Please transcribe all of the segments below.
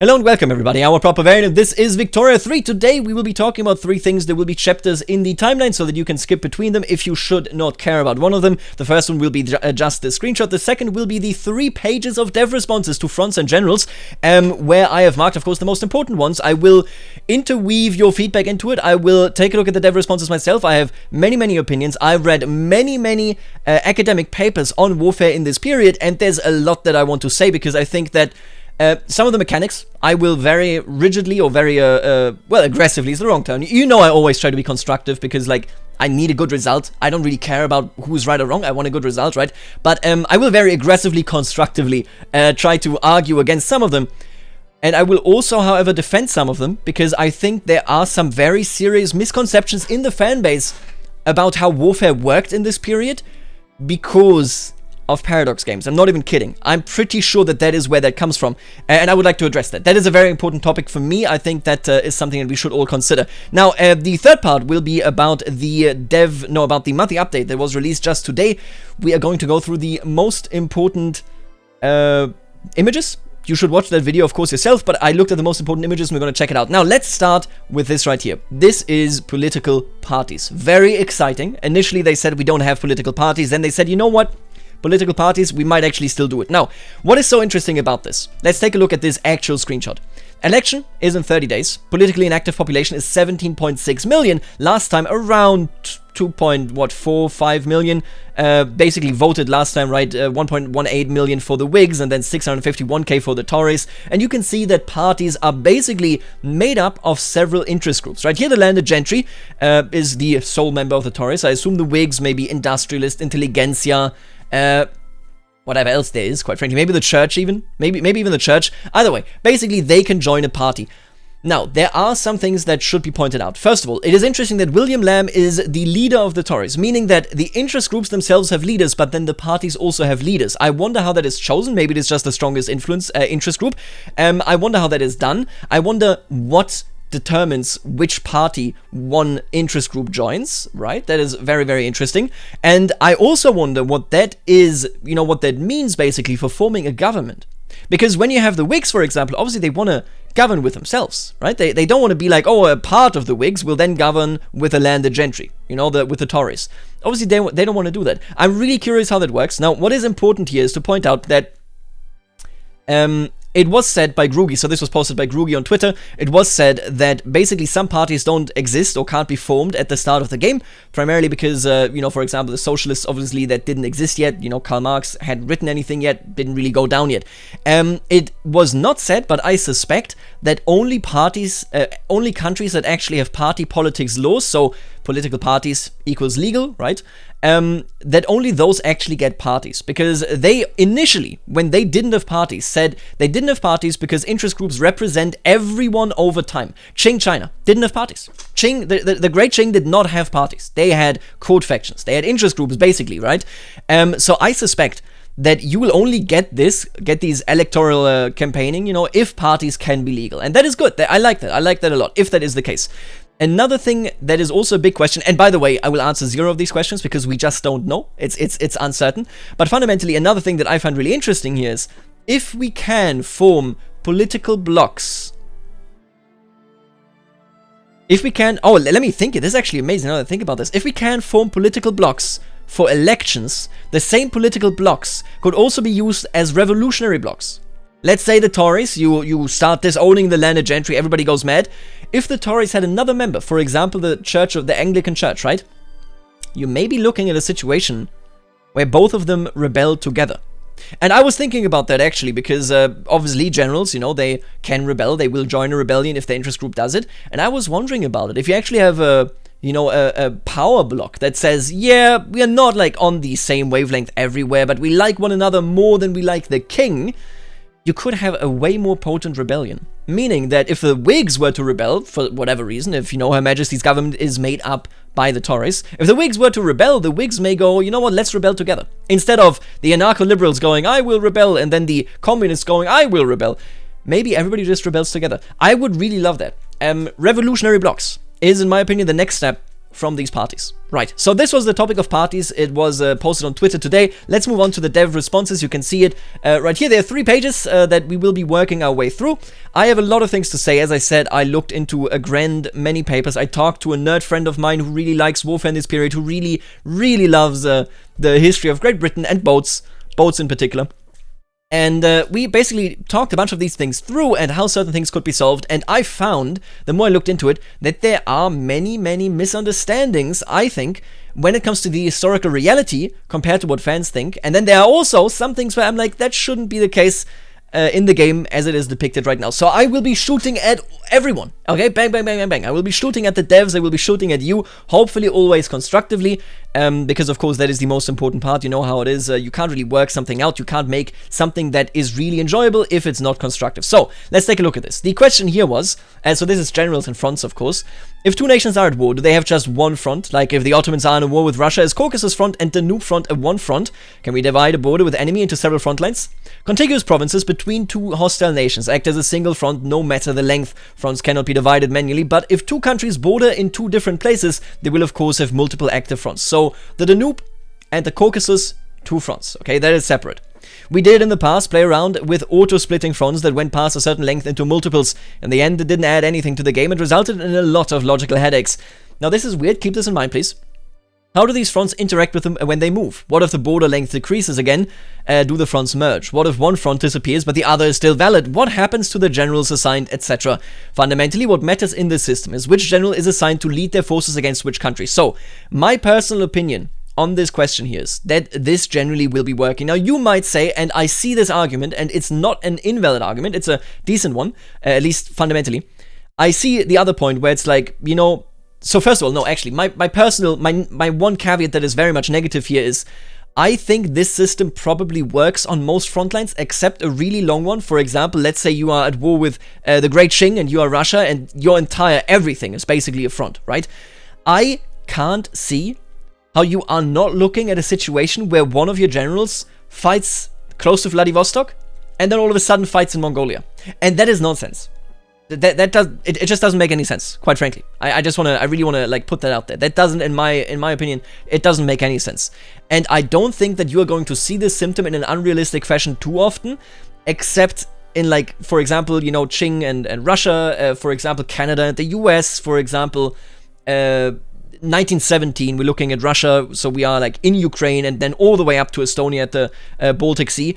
Hello and welcome everybody, our proper variant. This is Victoria 3. Today we will be talking about three things. There will be chapters in the timeline so that you can skip between them if you should not care about one of them. The first one will be just the screenshot. The second will be the 3 pages of dev responses to fronts and generals, where I have marked, of course, the most important ones. I will interweave your feedback into it. I will take a look at the dev responses myself. I have many opinions. I've read many academic papers on warfare in this period, and there's a lot that I want to say because I think that some of the mechanics, I will very rigidly or very, well, aggressively is the wrong term. You know I always try to be constructive because, like, I need a good result. I don't really care about who's right or wrong. I want a good result, right? But I will very aggressively, constructively try to argue against some of them. And I will also, however, defend some of them because I think there are some very serious misconceptions in the fanbase about how warfare worked in this period because of Paradox games. I'm not even kidding. I'm pretty sure that that is where that comes from, and I would like to address that. That is a very important topic for me. I think that is something that we should all consider. Now, the third part will be about the about the monthly update that was released just today. We are going to go through the most important images. You should watch that video, of course, yourself, but I looked at the most important images and we're going to check it out. Now, let's start with this right here. This is political parties. Very exciting. Initially, they said we don't have political parties. Then they said, you know what? Political parties, we might actually still do it. Now, what is so interesting about this? Let's take a look at this actual screenshot. Election is in 30 days. Politically inactive population is 17.6 million. Last time around 2.45 million basically voted last time, right? 1.18 million for the Whigs and then 651k for the Tories. And you can see that parties are basically made up of several interest groups, right? Here the landed gentry is the sole member of the Tories. I assume the Whigs, maybe industrialist, intelligentsia, whatever else there is, quite frankly. Maybe the church even. Maybe even the church. Either way, basically they can join a party. Now, there are some things that should be pointed out. First of all, it is interesting that William Lamb is the leader of the Tories, meaning that the interest groups themselves have leaders, but then the parties also have leaders. I wonder how that is chosen. Maybe it is just the strongest interest group. I wonder how that is done. I wonder what determines which party one interest group joins, right? That is very interesting. And I also wonder what that is, you know, what that means basically for forming a government. Because when you have the Whigs, for example, obviously they want to govern with themselves, right? They don't want to be like, oh, a part of the Whigs will then govern with the landed gentry, you know, with the Tories. Obviously they don't want to do that. I'm really curious how that works. Now, what is important here is to point out that it was said by Grugi, so this was posted by Grugi on Twitter, it was said that basically some parties don't exist or can't be formed at the start of the game, primarily because, you know, for example, the socialists, obviously, that didn't exist yet, you know, Karl Marx hadn't written anything yet, didn't really go down yet. It was not said, but I suspect that only countries that actually have party politics laws, so political parties equals legal, right? That only those actually get parties, because they initially, when they didn't have parties, said they didn't have parties because interest groups represent everyone over time. Qing China didn't have parties. The Great Qing did not have parties. They had court factions. They had interest groups, basically, right? So I suspect that you will only get these electoral campaigning, you know, if parties can be legal. And that is good. I like that. I like that a lot, if that is the case. Another thing that is also a big question, and by the way, I will answer 0 of these questions because we just don't know. It's uncertain. But fundamentally, another thing that I find really interesting here is if we can form political blocks. If we can, oh, let me think it. This is actually amazing now that I think about this. If we can form political blocks for elections, the same political blocks could also be used as revolutionary blocks. Let's say the Tories, you start disowning the landed gentry, everybody goes mad. If the Tories had another member, for example, the Anglican Church, right? You may be looking at a situation where both of them rebel together. And I was thinking about that actually, because obviously generals, you know, they can rebel, they will join a rebellion if the interest group does it. And I was wondering about it. If you actually have a power block that says, yeah, we are not like on the same wavelength everywhere, but we like one another more than we like the king, you could have a way more potent rebellion. Meaning that if the Whigs were to rebel, for whatever reason, if, you know, Her Majesty's government is made up by the Tories, if the Whigs were to rebel, the Whigs may go, you know what, let's rebel together. Instead of the anarcho-liberals going, I will rebel, and then the communists going, I will rebel. Maybe everybody just rebels together. I would really love that. Revolutionary blocks is, in my opinion, the next step from these parties. Right, so this was the topic of parties. It was posted on Twitter today. Let's move on to the dev responses. You can see it right here. There are 3 pages that we will be working our way through. I have a lot of things to say. As I said, I looked into a grand many papers. I talked to a nerd friend of mine who really likes warfare in this period, who really, really loves the history of Great Britain and boats in particular. And we basically talked a bunch of these things through and how certain things could be solved. And I found, the more I looked into it, that there are many, many misunderstandings, I think, when it comes to the historical reality compared to what fans think. And then there are also some things where I'm like, that shouldn't be the case in the game as it is depicted right now. So I will be shooting at everyone. Okay, bang, bang, bang, bang, bang. I will be shooting at the devs. I will be shooting at you. Hopefully always constructively. Because of course that is the most important part. You know how it is. You can't really work something out. You can't make something that is really enjoyable if it's not constructive. So let's take a look at this. The question here was, so this is generals and fronts, of course. If 2 nations are at war, do they have just one front? Like if the Ottomans are in a war with Russia, is Caucasus front and Danube front a one front? Can we divide a border with enemy into several front lines? Contiguous provinces between 2 hostile nations act as a single front no matter the length. Fronts cannot be divided manually, but if 2 countries border in 2 different places, they will of course have multiple active fronts. So the Danube and the Caucasus, 2 fronts. Okay, that is separate. We did in the past play around with auto-splitting fronts that went past a certain length into multiples. In the end, it didn't add anything to the game. It resulted in a lot of logical headaches. Now this is weird, keep this in mind please. How do these fronts interact with them when they move? What if the border length decreases again? Do the fronts merge? What if one front disappears but the other is still valid? What happens to the generals assigned, etc.? Fundamentally, what matters in this system is which general is assigned to lead their forces against which country. So, my personal opinion on this question here is that this generally will be working. Now you might say, and I see this argument, and it's not an invalid argument, it's a decent one, at least fundamentally. I see the other point where it's like, you know, so first of all, no, actually, my one caveat that is very much negative here is, I think this system probably works on most front lines except a really long one. For example, let's say you are at war with the Great Qing and you are Russia and your entire everything is basically a front, right? I can't see how you are not looking at a situation where one of your generals fights close to Vladivostok and then all of a sudden fights in Mongolia. And that is nonsense. It just doesn't make any sense, quite frankly. I really want to like put that out there. That doesn't, in my opinion, it doesn't make any sense. And I don't think that you are going to see this symptom in an unrealistic fashion too often, except in, like, for example, you know, Qing and Russia, for example, Canada and the US, for example, 1917, we're looking at Russia, so we are like in Ukraine and then all the way up to Estonia at the Baltic Sea.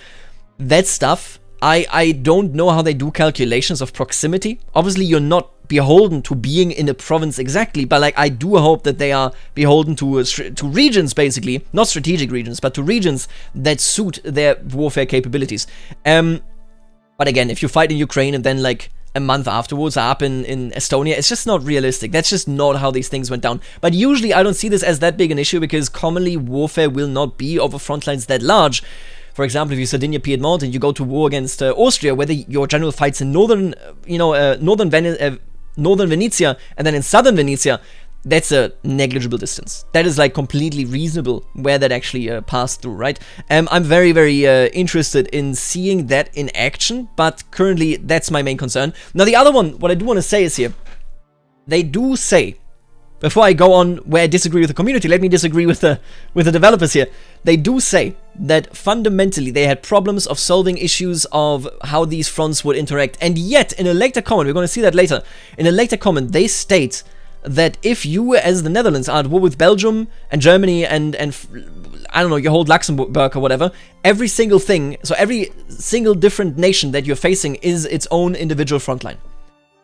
That stuff, I don't know how they do calculations of proximity. Obviously, you're not beholden to being in a province exactly, but like I do hope that they are beholden to regions, basically, not strategic regions, but to regions that suit their warfare capabilities. But again, if you fight in Ukraine and then like a month afterwards are up in Estonia, it's just not realistic. That's just not how these things went down. But usually I don't see this as that big an issue because commonly warfare will not be over front lines that large. For example, if you Sardinia, Piedmont, and you go to war against Austria, whether your general fights in northern Venetia and then in southern Venetia, that's a negligible distance. That is like completely reasonable where that actually passed through, right? I'm very, very interested in seeing that in action, but currently that's my main concern. Now the other one, what I do want to say is here, they do say, before I go on where I disagree with the community, let me disagree with the developers here. They do say that fundamentally they had problems of solving issues of how these fronts would interact. And yet, in a later comment, we're going to see that later, in a later comment, they state that if you, as the Netherlands, are at war with Belgium and Germany and I don't know, your whole Luxembourg or whatever, every single thing, so every single different nation that you're facing is its own individual front line.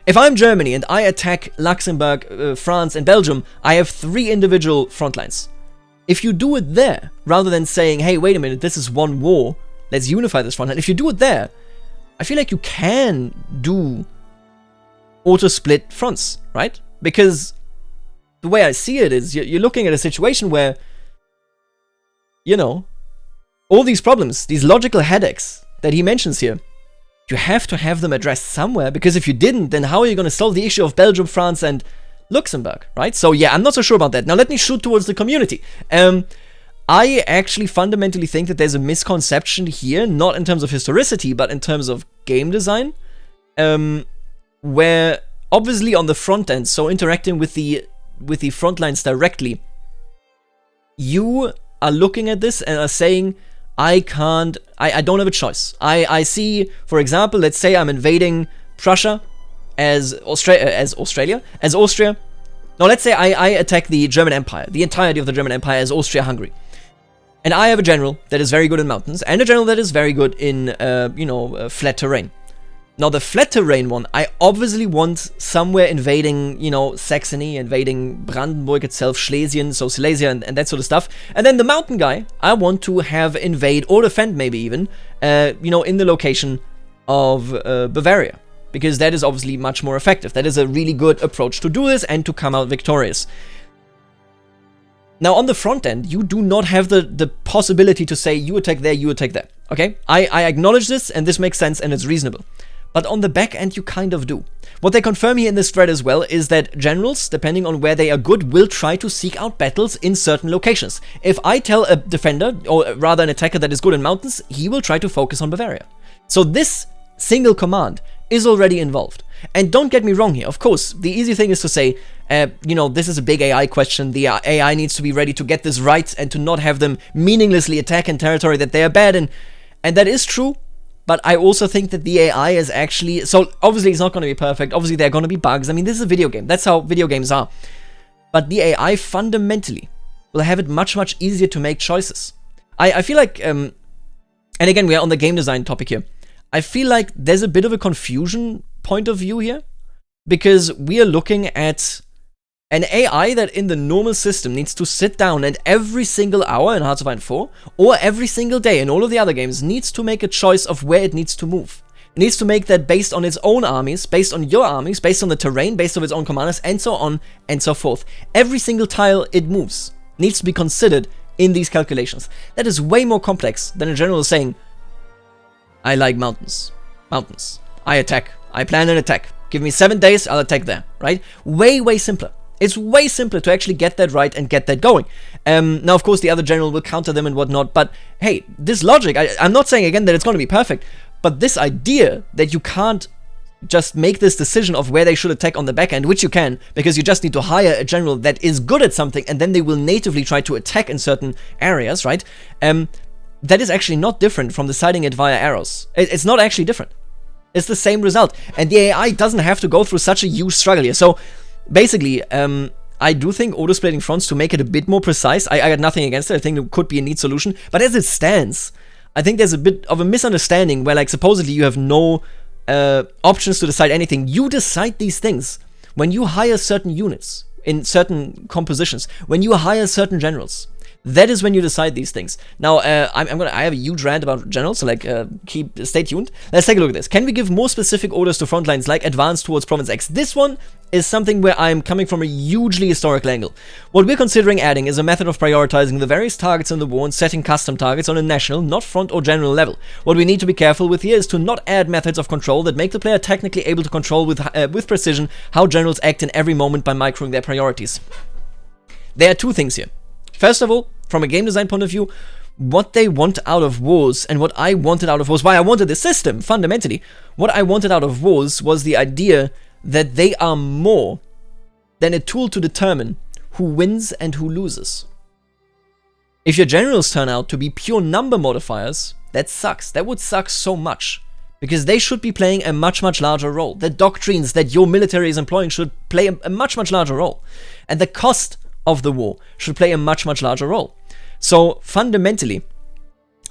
If I'm Germany and I attack Luxembourg, France and Belgium, I have 3 individual front lines. If you do it there, rather than saying, hey, wait a minute, this is one war, let's unify this front line. If you do it there, I feel like you can do auto-split fronts, right? Because the way I see it is you're looking at a situation where, you know, all these problems, these logical headaches that he mentions here, you have to have them addressed somewhere, because if you didn't, then how are you going to solve the issue of Belgium, France, and Luxembourg, right? So yeah, I'm not so sure about that. Now let me shoot towards the community. I actually fundamentally think that there's a misconception here, not in terms of historicity, but in terms of game design, where obviously on the front end, so interacting with the with the front lines directly, you are looking at this and are saying, I don't have a choice. I see, for example, let's say I'm invading Prussia as Austria. No, let's say I attack the German Empire, the entirety of the German Empire as Austria-Hungary. And I have a general that is very good in mountains, and a general that is very good in, flat terrain. Now, the flat terrain one, I obviously want somewhere invading, Saxony, invading Brandenburg itself, Schlesien, so Silesia, and that sort of stuff. And then the mountain guy, I want to have invade, or defend maybe even, in the location of Bavaria. Because that is obviously much more effective. That is a really good approach to do this and to come out victorious. Now, on the front end, you do not have the possibility to say, you attack there, you attack there. Okay? I acknowledge this, and this makes sense, and it's reasonable. But on the back end, you kind of do. What they confirm here in this thread as well is that generals, depending on where they are good, will try to seek out battles in certain locations. If I tell a defender, or rather an attacker that is good in mountains, he will try to focus on Bavaria. So this single command is already involved. And don't get me wrong here, of course, the easy thing is to say, this is a big AI question, the AI needs to be ready to get this right and to not have them meaninglessly attack in territory that they are bad in. And that is true. But I also think that the AI is actually... So, obviously, it's not going to be perfect. Obviously, there are going to be bugs. I mean, this is a video game. That's how video games are. But the AI fundamentally will have it much, much easier to make choices. I feel like... and again, we are on the game design topic here. I feel like there's a bit of a confusion point of view here. Because we are looking at an AI that in the normal system needs to sit down and every single hour in Hearts of Iron 4, or every single day in all of the other games, needs to make a choice of where it needs to move. It needs to make that based on its own armies, based on your armies, based on the terrain, based on its own commanders, and so on and so forth. Every single tile it moves needs to be considered in these calculations. That is way more complex than a general saying, I like mountains. Mountains. I attack. I plan an attack. Give me 7 days, I'll attack there, right? Way, way simpler. It's way simpler to actually get that right and get that going. Now, of course, the other general will counter them and whatnot, but hey, this logic, I'm not saying again that it's going to be perfect, but this idea that you can't just make this decision of where they should attack on the back end, which you can, because you just need to hire a general that is good at something, and then they will natively try to attack in certain areas, right? That is actually not different from deciding it via arrows. It's not actually different. It's the same result, and the AI doesn't have to go through such a huge struggle here. So, basically, I do think auto-splitting fronts, to make it a bit more precise, I got nothing against it. I think it could be a neat solution. But as it stands, I think there's a bit of a misunderstanding where, like, supposedly you have no options to decide anything. You decide these things when you hire certain units in certain compositions, when you hire certain generals. That is when you decide these things. Now, I have a huge rant about generals, so stay tuned. Let's take a look at this. Can we give more specific orders to front lines, like advance towards Province X? This one is something where I'm coming from a hugely historical angle. What we're considering adding is a method of prioritizing the various targets in the war and setting custom targets on a national, not front or general level. What we need to be careful with here is to not add methods of control that make the player technically able to control with precision how generals act in every moment by microing their priorities. There are two things here. First of all, from a game design point of view, what they want out of wars and what I wanted out of wars, why I wanted this system, fundamentally, what I wanted out of wars was the idea that they are more than a tool to determine who wins and who loses. If your generals turn out to be pure number modifiers, that sucks. That would suck so much. Because they should be playing a much, much larger role. The doctrines that your military is employing should play a much, much larger role. And the cost of the war should play a much, much larger role. So fundamentally,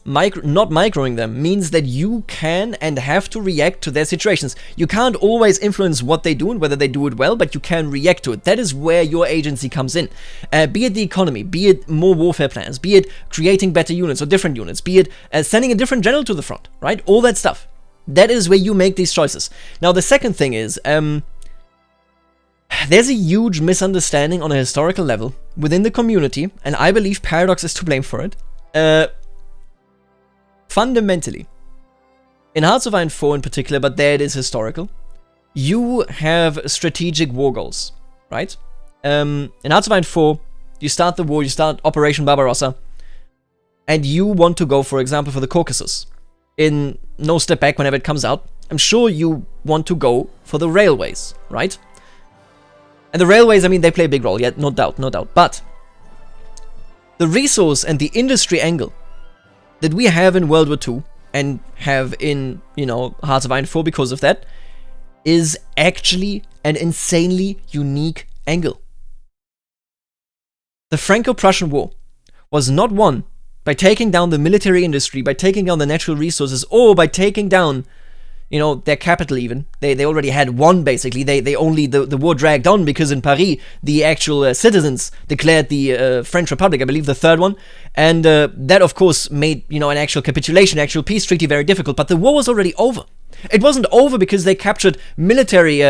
not microing them means that you can and have to react to their situations. You can't always influence what they do and whether they do it well, but you can react to it. That is where your agency comes in. Be it the economy, be it more warfare plans, be it creating better units or different units, be it sending a different general to the front, right? All that stuff. That is where you make these choices. Now, the second thing is, there's a huge misunderstanding on a historical level within the community, and I believe Paradox is to blame for it. Fundamentally, in Hearts of Iron 4 in particular, but there it is historical, you have strategic war goals, right? In Hearts of Iron 4, you start the war, you start Operation Barbarossa, and you want to go, for example, for the Caucasus. In No Step Back, whenever it comes out, I'm sure you want to go for the railways, right? And the railways, I mean, they play a big role, yeah, no doubt, no doubt. But the resource and the industry angle that we have in World War II and have in, you know, Hearts of Iron 4 because of that is actually an insanely unique angle. The Franco-Prussian War was not won by taking down the military industry, by taking down the natural resources, or by taking down, you know, their capital even. They already had won, basically. The war dragged on because in Paris, the actual citizens declared the French Republic, I believe the third one. And that, of course, made, you know, an actual capitulation, actual peace treaty very difficult. But the war was already over. It wasn't over because they captured military,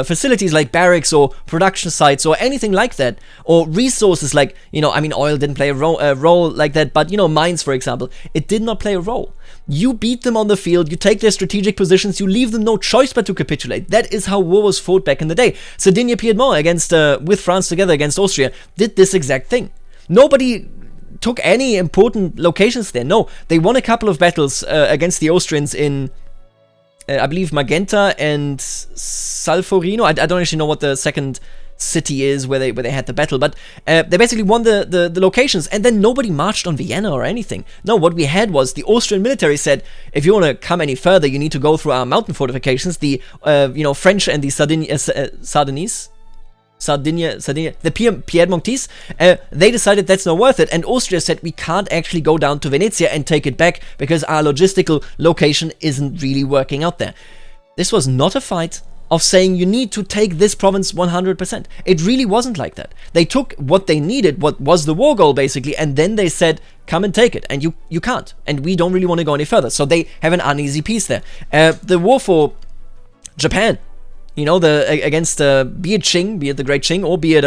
facilities like barracks or production sites or anything like that, or resources like, you know, I mean, oil didn't play a role like that, but, you know, mines, for example, it did not play a role. You beat them on the field, you take their strategic positions, you leave them no choice but to capitulate. That is how war was fought back in the day. Sardinia-Piedmont against, with France together against Austria, did this exact thing. Nobody took any important locations there. No, they won a couple of battles against the Austrians in, I believe, Magenta and Salforino. I don't actually know what the second city is where they had the battle, but they basically won the locations, and then nobody marched on Vienna or anything. No, what we had was the Austrian military said, if you want to come any further, you need to go through our mountain fortifications. The French and the the Piedmontese, they decided that's not worth it, and Austria said we can't actually go down to Venezia and take it back because our logistical location isn't really working out there. This was not a fight of saying you need to take this province 100%. It really wasn't like that. They took what they needed, what was the war goal basically, and then they said, come and take it, and you can't, and we don't really want to go any further. So they have an uneasy peace there. The war for Japan, you know, against be it Qing, be it the Great Qing, or be it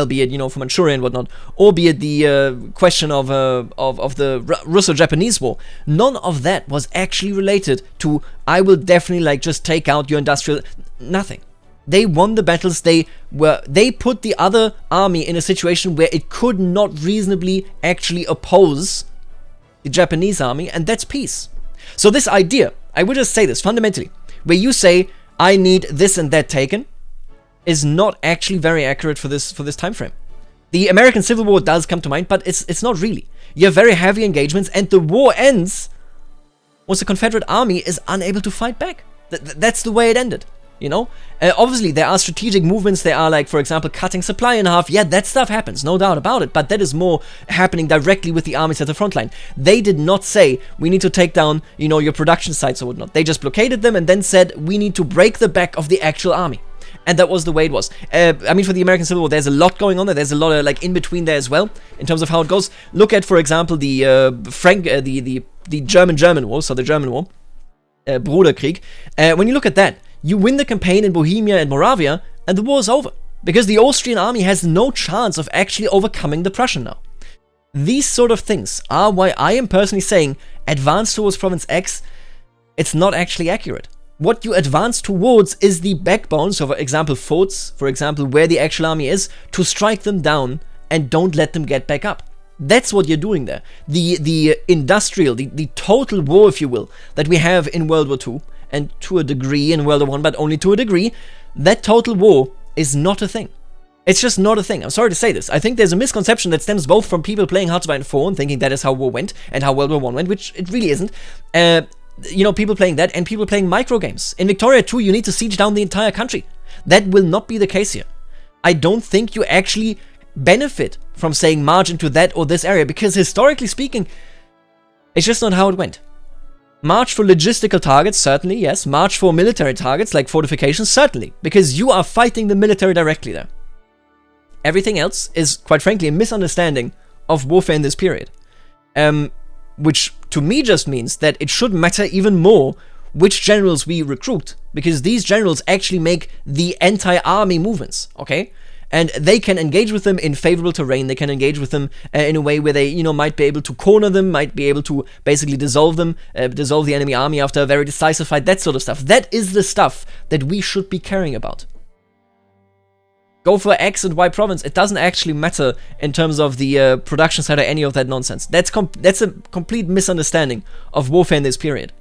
be it, you know, for Manchuria and whatnot, or be it the question of the Russo-Japanese War. None of that was actually related to, I will definitely like just take out your industrial, nothing. They won the battles. They put the other army in a situation where it could not reasonably actually oppose the Japanese army, and that's peace. So this idea, I would just say this fundamentally, where you say, I need this and that taken, is not actually very accurate for this time frame. The American Civil War does come to mind, but it's not really. You have very heavy engagements, and the war ends once the Confederate army is unable to fight back. That's the way it ended, you know? Obviously, there are strategic movements. There are, like, for example, cutting supply in half. Yeah, that stuff happens, no doubt about it, but that is more happening directly with the armies at the front line. They did not say, we need to take down, you know, your production sites or whatnot. They just blockaded them and then said, we need to break the back of the actual army. And that was the way it was. I mean, for the American Civil War, there's a lot going on there. There's a lot of, like, in between there as well, in terms of how it goes. Look at, for example, the German War, so the German War, Bruderkrieg. When you look at that, you win the campaign in Bohemia and Moravia, and the war is over. Because the Austrian army has no chance of actually overcoming the Prussian now. These sort of things are why I am personally saying, advance towards Province X, it's not actually accurate. What you advance towards is the backbone, so for example forts, for example where the actual army is, to strike them down and don't let them get back up. That's what you're doing there. The industrial, the total war, if you will, that we have in World War II, and to a degree in World War I, but only to a degree, that total war is not a thing. It's just not a thing. I'm sorry to say this. I think there's a misconception that stems both from people playing Hearts of Iron 4 and thinking that is how war went and how World War I went, which it really isn't. You know, people playing that and people playing micro games. In Victoria 2, you need to siege down the entire country. That will not be the case here. I don't think you actually benefit from saying march into that or this area, because historically speaking, it's just not how it went. March for logistical targets, certainly, yes. March for military targets, like fortifications, certainly, because you are fighting the military directly there. Everything else is, quite frankly, a misunderstanding of warfare in this period. Which to me just means that it should matter even more which generals we recruit, because these generals actually make the entire army movements, okay? And they can engage with them in favorable terrain. They can engage with them in a way where they, you know, might be able to corner them, might be able to basically dissolve them, dissolve the enemy army after a very decisive fight, that sort of stuff. That is the stuff that we should be caring about. Go for X and Y province. It doesn't actually matter in terms of the production side or any of that nonsense. That's a complete misunderstanding of warfare in this period.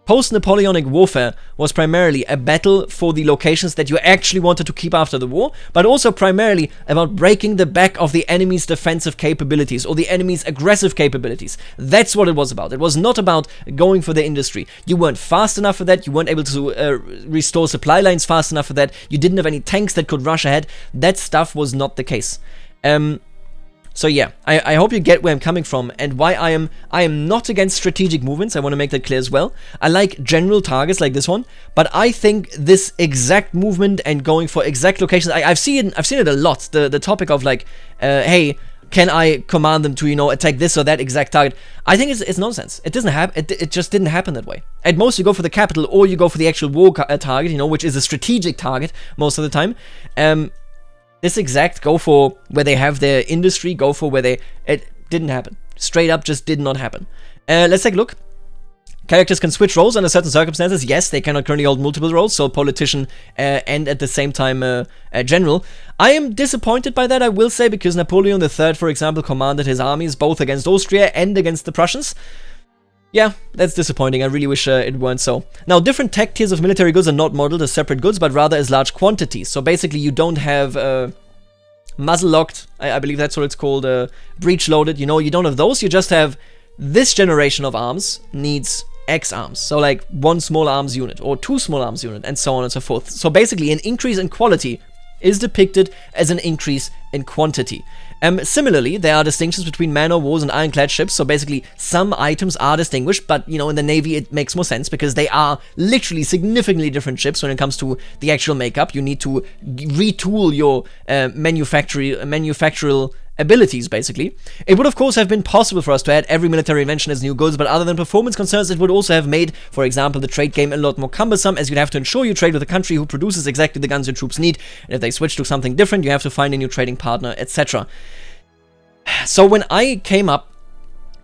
Post-Napoleonic warfare was primarily a battle for the locations that you actually wanted to keep after the war, but also primarily about breaking the back of the enemy's defensive capabilities or the enemy's aggressive capabilities. That's what it was about. It was not about going for the industry. You weren't fast enough for that. You weren't able to restore supply lines fast enough for that. You didn't have any tanks that could rush ahead. That stuff was not the case. So yeah, I hope you get where I'm coming from and why I am not against strategic movements. I want to make that clear as well. I like general targets like this one, but I think this exact movement and going for exact locations, I've seen it a lot. The topic of like, hey, can I command them to, you know, attack this or that exact target? I think it's nonsense. It doesn't happen. It just didn't happen that way. At most, you go for the capital or you go for the actual war target, you know, which is a strategic target most of the time. This exact go for where they have their industry, go for where they... It didn't happen. Straight up just did not happen. Let's take a look. Characters can switch roles under certain circumstances. Yes, they cannot currently hold multiple roles, so politician and at the same time general. I am disappointed by that, I will say, because Napoleon III, for example, commanded his armies both against Austria and against the Prussians. Yeah, that's disappointing. I really wish it weren't so. Now, different tech tiers of military goods are not modeled as separate goods, but rather as large quantities. So basically, you don't have muzzle-locked, I believe that's what it's called, breech-loaded. You know, you don't have those. You just have this generation of arms needs X arms. So like 1 small arms unit or 2 small arms unit and so on and so forth. So basically, an increase in quality is depicted as an increase in quantity. Similarly, there are distinctions between man-o'-wars and ironclad ships, so basically some items are distinguished, but, you know, in the Navy it makes more sense because they are literally significantly different ships when it comes to the actual makeup. You need to retool your manufactural abilities, basically. It would, of course, have been possible for us to add every military invention as new goods, but other than performance concerns, it would also have made, for example, the trade game a lot more cumbersome, as you'd have to ensure you trade with a country who produces exactly the guns your troops need, and if they switch to something different, you have to find a new trading partner, etc. So when I came up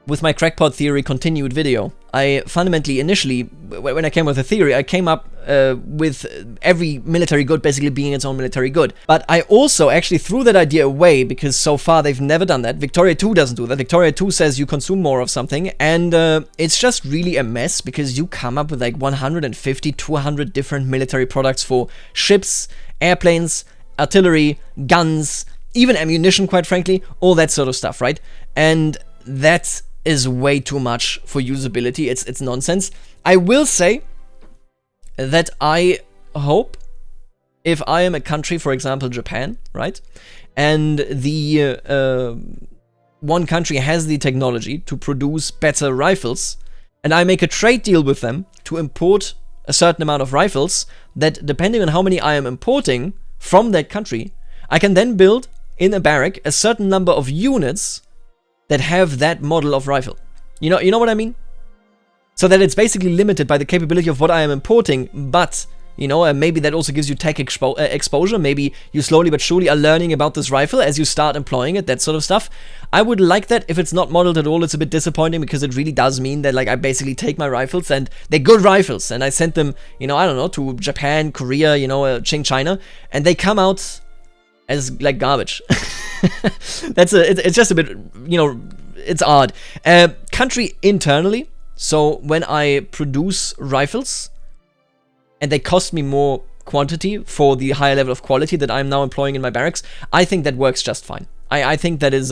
with my crackpot theory continued video, I fundamentally, initially, when I came with a theory, I came up with every military good basically being its own military good. But I also actually threw that idea away because so far they've never done that. Victoria 2 doesn't do that. Victoria 2 says you consume more of something, and it's just really a mess because you come up with like 150, 200 different military products for ships, airplanes, artillery, guns, even ammunition, quite frankly, all that sort of stuff, right? And that is way too much for usability. It's nonsense. I will say that I hope if I am a country, for example, Japan, right? And the one country has the technology to produce better rifles, and I make a trade deal with them to import a certain amount of rifles, that depending on how many I am importing from that country, I can then build in a barrack a certain number of units that have that model of rifle. You know what I mean? So that it's basically limited by the capability of what I am importing, but, you know, maybe that also gives you tech exposure. Maybe you slowly but surely are learning about this rifle as you start employing it, that sort of stuff. I would like that. If it's not modeled at all, it's a bit disappointing because it really does mean that, like, I basically take my rifles and they're good rifles and I send them, you know, I don't know, to Japan, Korea, you know, Qing China, and they come out as like garbage. It's just a bit, you know, it's odd. Country internally, so when I produce rifles and they cost me more quantity for the higher level of quality that I'm now employing in my barracks, I think that works just fine. I think that is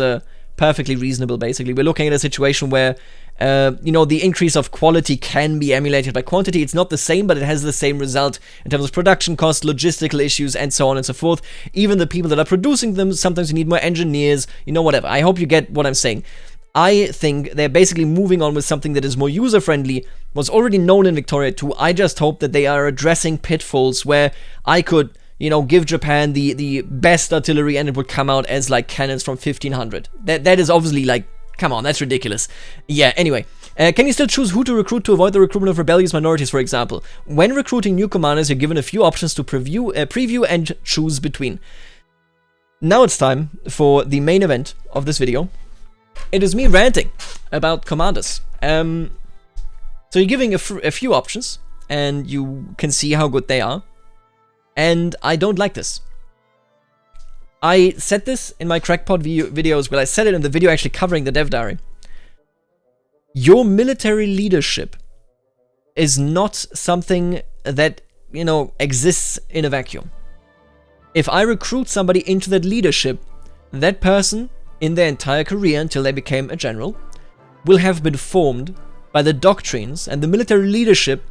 perfectly reasonable, basically. We're looking at a situation where you know, the increase of quality can be emulated by quantity. It's not the same, but it has the same result in terms of production costs, logistical issues, and so on and so forth. Even the people that are producing them, sometimes you need more engineers, you know, whatever. I hope you get what I'm saying. I think they're basically moving on with something that is more user-friendly, was already known in Victoria 2. I just hope that they are addressing pitfalls where I could, you know, give Japan the best artillery and it would come out as like cannons from 1500. That is obviously like, come on, that's ridiculous. Yeah, anyway. Can you still choose who to recruit to avoid the recruitment of rebellious minorities, for example? When recruiting new commanders, you're given a few options to preview and choose between. Now it's time for the main event of this video. It is me ranting about commanders. So you're giving a few options, and you can see how good they are. And I don't like this. I said this in my crackpot videos, but I said it in the video actually covering the dev diary. Your military leadership is not something that, you know, exists in a vacuum. If I recruit somebody into that leadership, that person, in their entire career until they became a general, will have been formed by the doctrines and the military leadership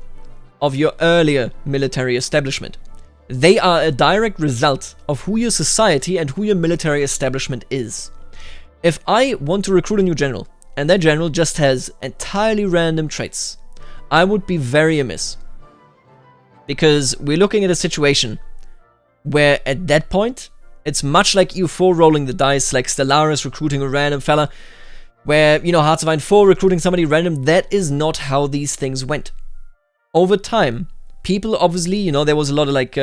of your earlier military establishment. They are a direct result of who your society and who your military establishment is. If I want to recruit a new general, and that general just has entirely random traits, I would be very amiss. Because we're looking at a situation where at that point, it's much like EU4 rolling the dice, like Stellaris recruiting a random fella, where, you know, Hearts of Iron 4 recruiting somebody random. That is not how these things went. Over time, people obviously, you know, there was a lot of like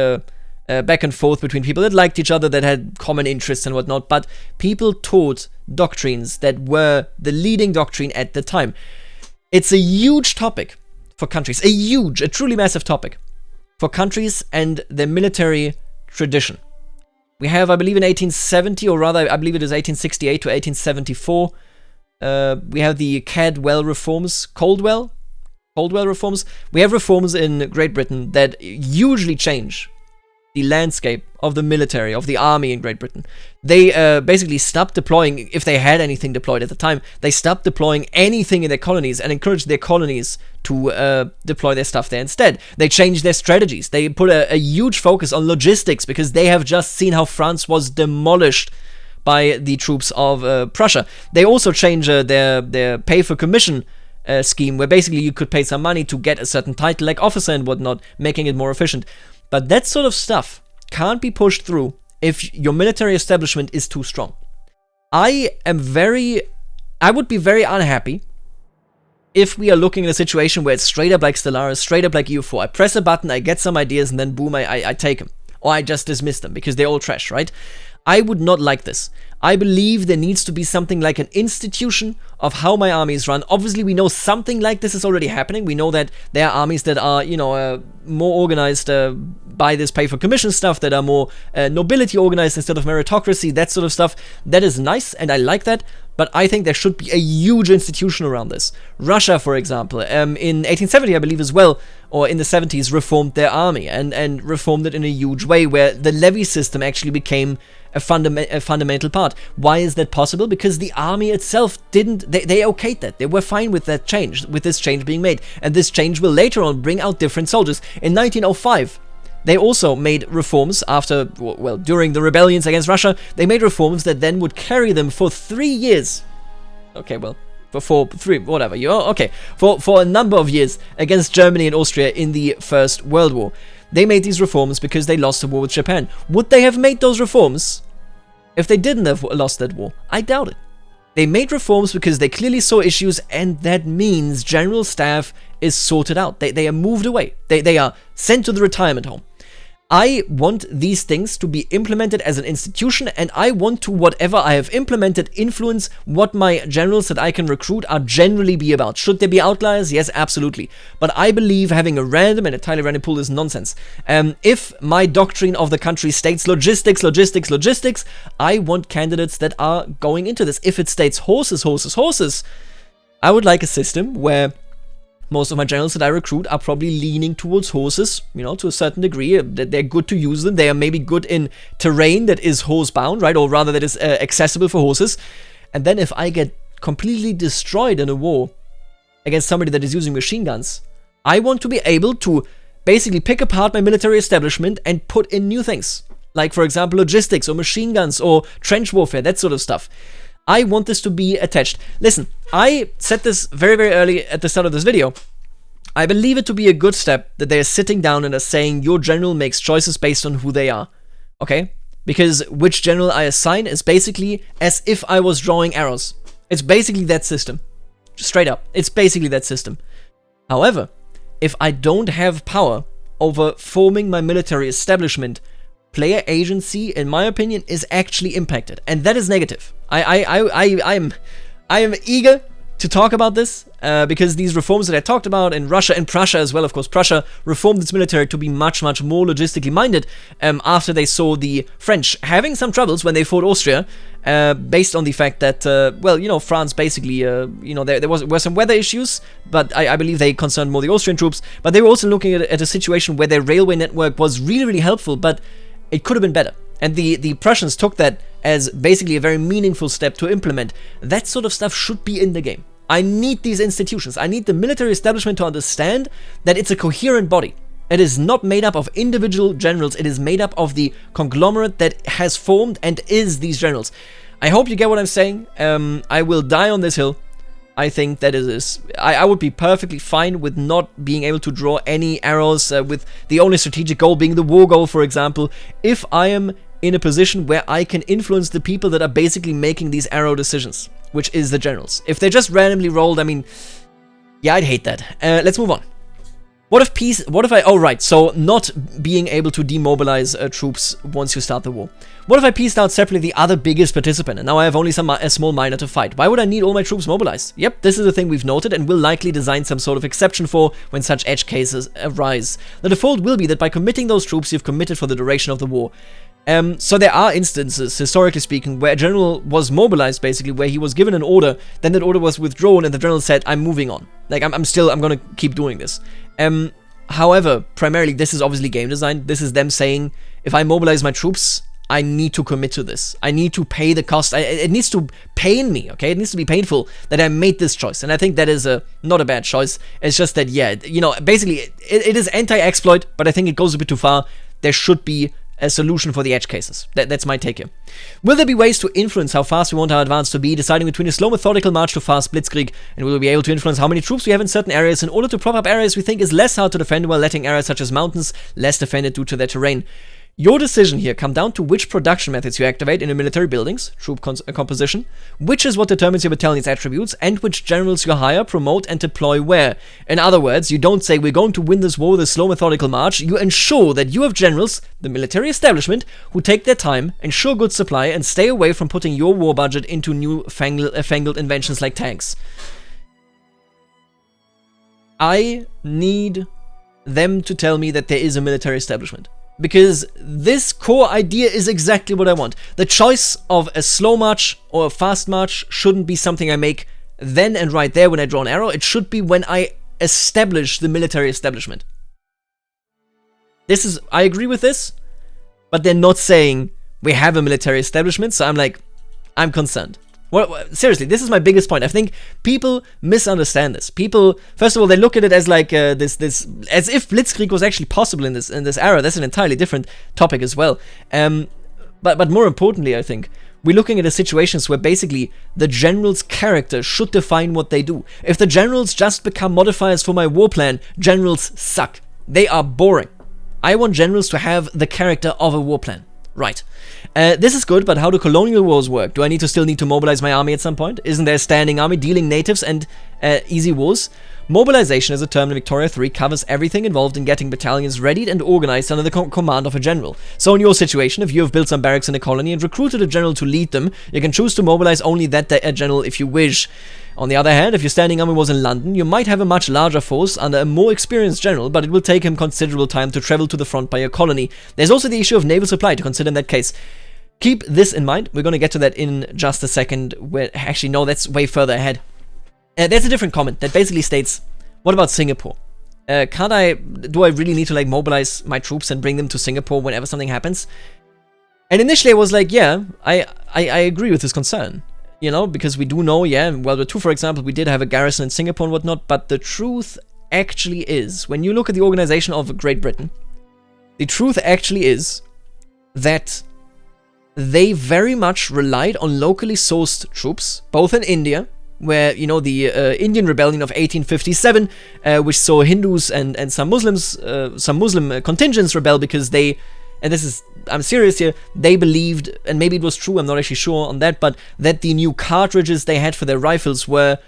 back and forth between people that liked each other, that had common interests and whatnot, but people taught doctrines that were the leading doctrine at the time. It's a huge topic for countries, a truly massive topic for countries and their military tradition. We have, I believe in 1870, or rather, I believe it is 1868 to 1874, we have the Cadwell reforms, Coldwell reforms. We have reforms in Great Britain that hugely change the landscape of the military, of the army in Great Britain. They basically stopped deploying, if they had anything deployed at the time, they stopped deploying anything in their colonies and encouraged their colonies to deploy their stuff there instead. They changed their strategies. They put a huge focus on logistics because they have just seen how France was demolished by the troops of Prussia. They also changed their pay for commission scheme, where basically you could pay some money to get a certain title like officer and whatnot, making it more efficient. But that sort of stuff can't be pushed through if your military establishment is too strong. I would be very unhappy if we are looking at a situation where it's straight up like Stellaris, straight up like EU4. I press a button, I get some ideas, and then boom, I take them. Or I just dismiss them because they're all trash, right? I would not like this. I believe there needs to be something like an institution of how my armies run. Obviously, we know something like this is already happening. We know that there are armies that are, you know, more organized by this pay for commission stuff, that are more nobility organized instead of meritocracy, that sort of stuff. That is nice, and I like that. But I think there should be a huge institution around this. Russia, for example, in 1870, I believe as well, or in the 70s, reformed their army and reformed it in a huge way, where the levy system actually became a fundamental part. Why is that possible? Because the army itself didn't, they okayed that. They were fine with that change, with this change being made. And this change will later on bring out different soldiers. In 1905, they also made reforms after, well, during the rebellions against Russia, they made reforms that then would carry them for 3 years. Okay, well, for a number of years against Germany and Austria in the First World War. They made these reforms because they lost the war with Japan. Would they have made those reforms if they didn't have lost that war? I doubt it. They made reforms because they clearly saw issues, and that means general staff is sorted out. They are moved away. They are sent to the retirement home. I want these things to be implemented as an institution, and I want to, whatever I have implemented, influence what my generals that I can recruit are generally be about. Should there be outliers? Yes, absolutely. But I believe having a random and entirely random pool is nonsense. If my doctrine of the country states logistics, I want candidates that are going into this. If it states horses, I would like a system where most of my generals that I recruit are probably leaning towards horses, you know, to a certain degree. That they're good to use them. They are maybe good in terrain that is horse-bound, right? Or rather that is accessible for horses. And then if I get completely destroyed in a war against somebody that is using machine guns, I want to be able to basically pick apart my military establishment and put in new things. Like, for example, logistics or machine guns or trench warfare, that sort of stuff. I want this to be attached. Listen, I said this very, very early at the start of this video. I believe it to be a good step that they are sitting down and are saying your general makes choices based on who they are. Okay? Because which general I assign is basically as if I was drawing arrows. It's basically that system. Straight up. It's basically that system. However, if I don't have power over forming my military establishment, player agency, in my opinion, is actually impacted, and that is negative. I am eager to talk about this because these reforms that I talked about in Russia and Prussia as well, of course, Prussia reformed its military to be much more logistically minded after they saw the French having some troubles when they fought Austria, based on the fact that, well, you know, France basically, you know, there were some weather issues, but I believe they concerned more the Austrian troops, but they were also looking at a situation where their railway network was really, really helpful, but it could have been better. And the Prussians took that as basically a very meaningful step to implement. That sort of stuff should be in the game. I need these institutions. I need the military establishment to understand that it's a coherent body. It is not made up of individual generals. It is made up of the conglomerate that has formed and is these generals. I hope you get what I'm saying. I will die on this hill. I think that it is. I would be perfectly fine with not being able to draw any arrows, with the only strategic goal being the war goal, for example, if I am in a position where I can influence the people that are basically making these arrow decisions, which is the generals. If they're just randomly rolled, I mean, yeah, I'd hate that. Let's move on. What if oh right, so not being able to demobilize troops once you start the war. What if I pieced out separately the other biggest participant, and now I have only a small minor to fight? Why would I need all my troops mobilized? Yep, this is a thing we've noted and will likely design some sort of exception for when such edge cases arise. The default will be that by committing those troops, you've committed for the duration of the war. So there are instances, historically speaking, where a general was mobilized, basically, where he was given an order, then that order was withdrawn, and the general said, I'm moving on. Like, I'm gonna keep doing this. However, primarily, this is obviously game design. This is them saying, if I mobilize my troops, I need to commit to this. I need to pay the cost. It needs to pain me, okay? It needs to be painful that I made this choice. And I think that is not a bad choice. It's just that, yeah, you know, basically, it is anti-exploit, but I think it goes a bit too far. There should be a solution for the edge cases. That's my take here. Will there be ways to influence how fast we want our advance to be, deciding between a slow methodical march to fast blitzkrieg, and will we be able to influence how many troops we have in certain areas in order to prop up areas we think is less hard to defend while letting areas such as mountains less defended due to their terrain? Your decision here come down to which production methods you activate in your military buildings, troop composition, which is what determines your battalion's attributes, and which generals you hire, promote, and deploy where. In other words, you don't say we're going to win this war with a slow methodical march, you ensure that you have generals, the military establishment, who take their time, ensure good supply, and stay away from putting your war budget into new fangled inventions like tanks. I need them to tell me that there is a military establishment. Because this core idea is exactly what I want. The choice of a slow march or a fast march shouldn't be something I make then and right there when I draw an arrow. It should be when I establish the military establishment. I agree with this, but they're not saying we have a military establishment, so I'm concerned. Well, seriously, this is my biggest point. I think people misunderstand this. People, first of all, they look at it as like this as if Blitzkrieg was actually possible in this era. That's an entirely different topic as well. But more importantly, I think we're looking at situations where basically the general's character should define what they do. If the generals just become modifiers for my war plan, generals suck. They are boring. I want generals to have the character of a war plan. Right. This is good, but how do colonial wars work? Do I still need to mobilize my army at some point? Isn't there a standing army dealing natives and easy wars? Mobilization as a term in Victoria 3 covers everything involved in getting battalions readied and organized under the command of a general. So in your situation, if you have built some barracks in a colony and recruited a general to lead them, you can choose to mobilize only that general if you wish. On the other hand, if your standing army was in London, you might have a much larger force under a more experienced general, but it will take him considerable time to travel to the front by your colony. There's also the issue of naval supply to consider in that case. Keep this in mind. We're going to get to that in just a second. Actually, no, that's way further ahead. There's a different comment that basically states, what about Singapore? Do I really need to mobilize my troops and bring them to Singapore whenever something happens? And initially I was like, yeah, I agree with this concern. You know, because we do know, yeah, World War II, for example, we did have a garrison in Singapore and whatnot, but the truth actually is, when you look at the organization of Great Britain, the truth actually is that they very much relied on locally sourced troops, both in India, where, you know, the Indian Rebellion of 1857, which saw Hindus and some Muslims, some Muslim contingents rebel because they, and this is, I'm serious here, they believed, and maybe it was true, I'm not actually sure on that, but that the new cartridges they had for their rifles were,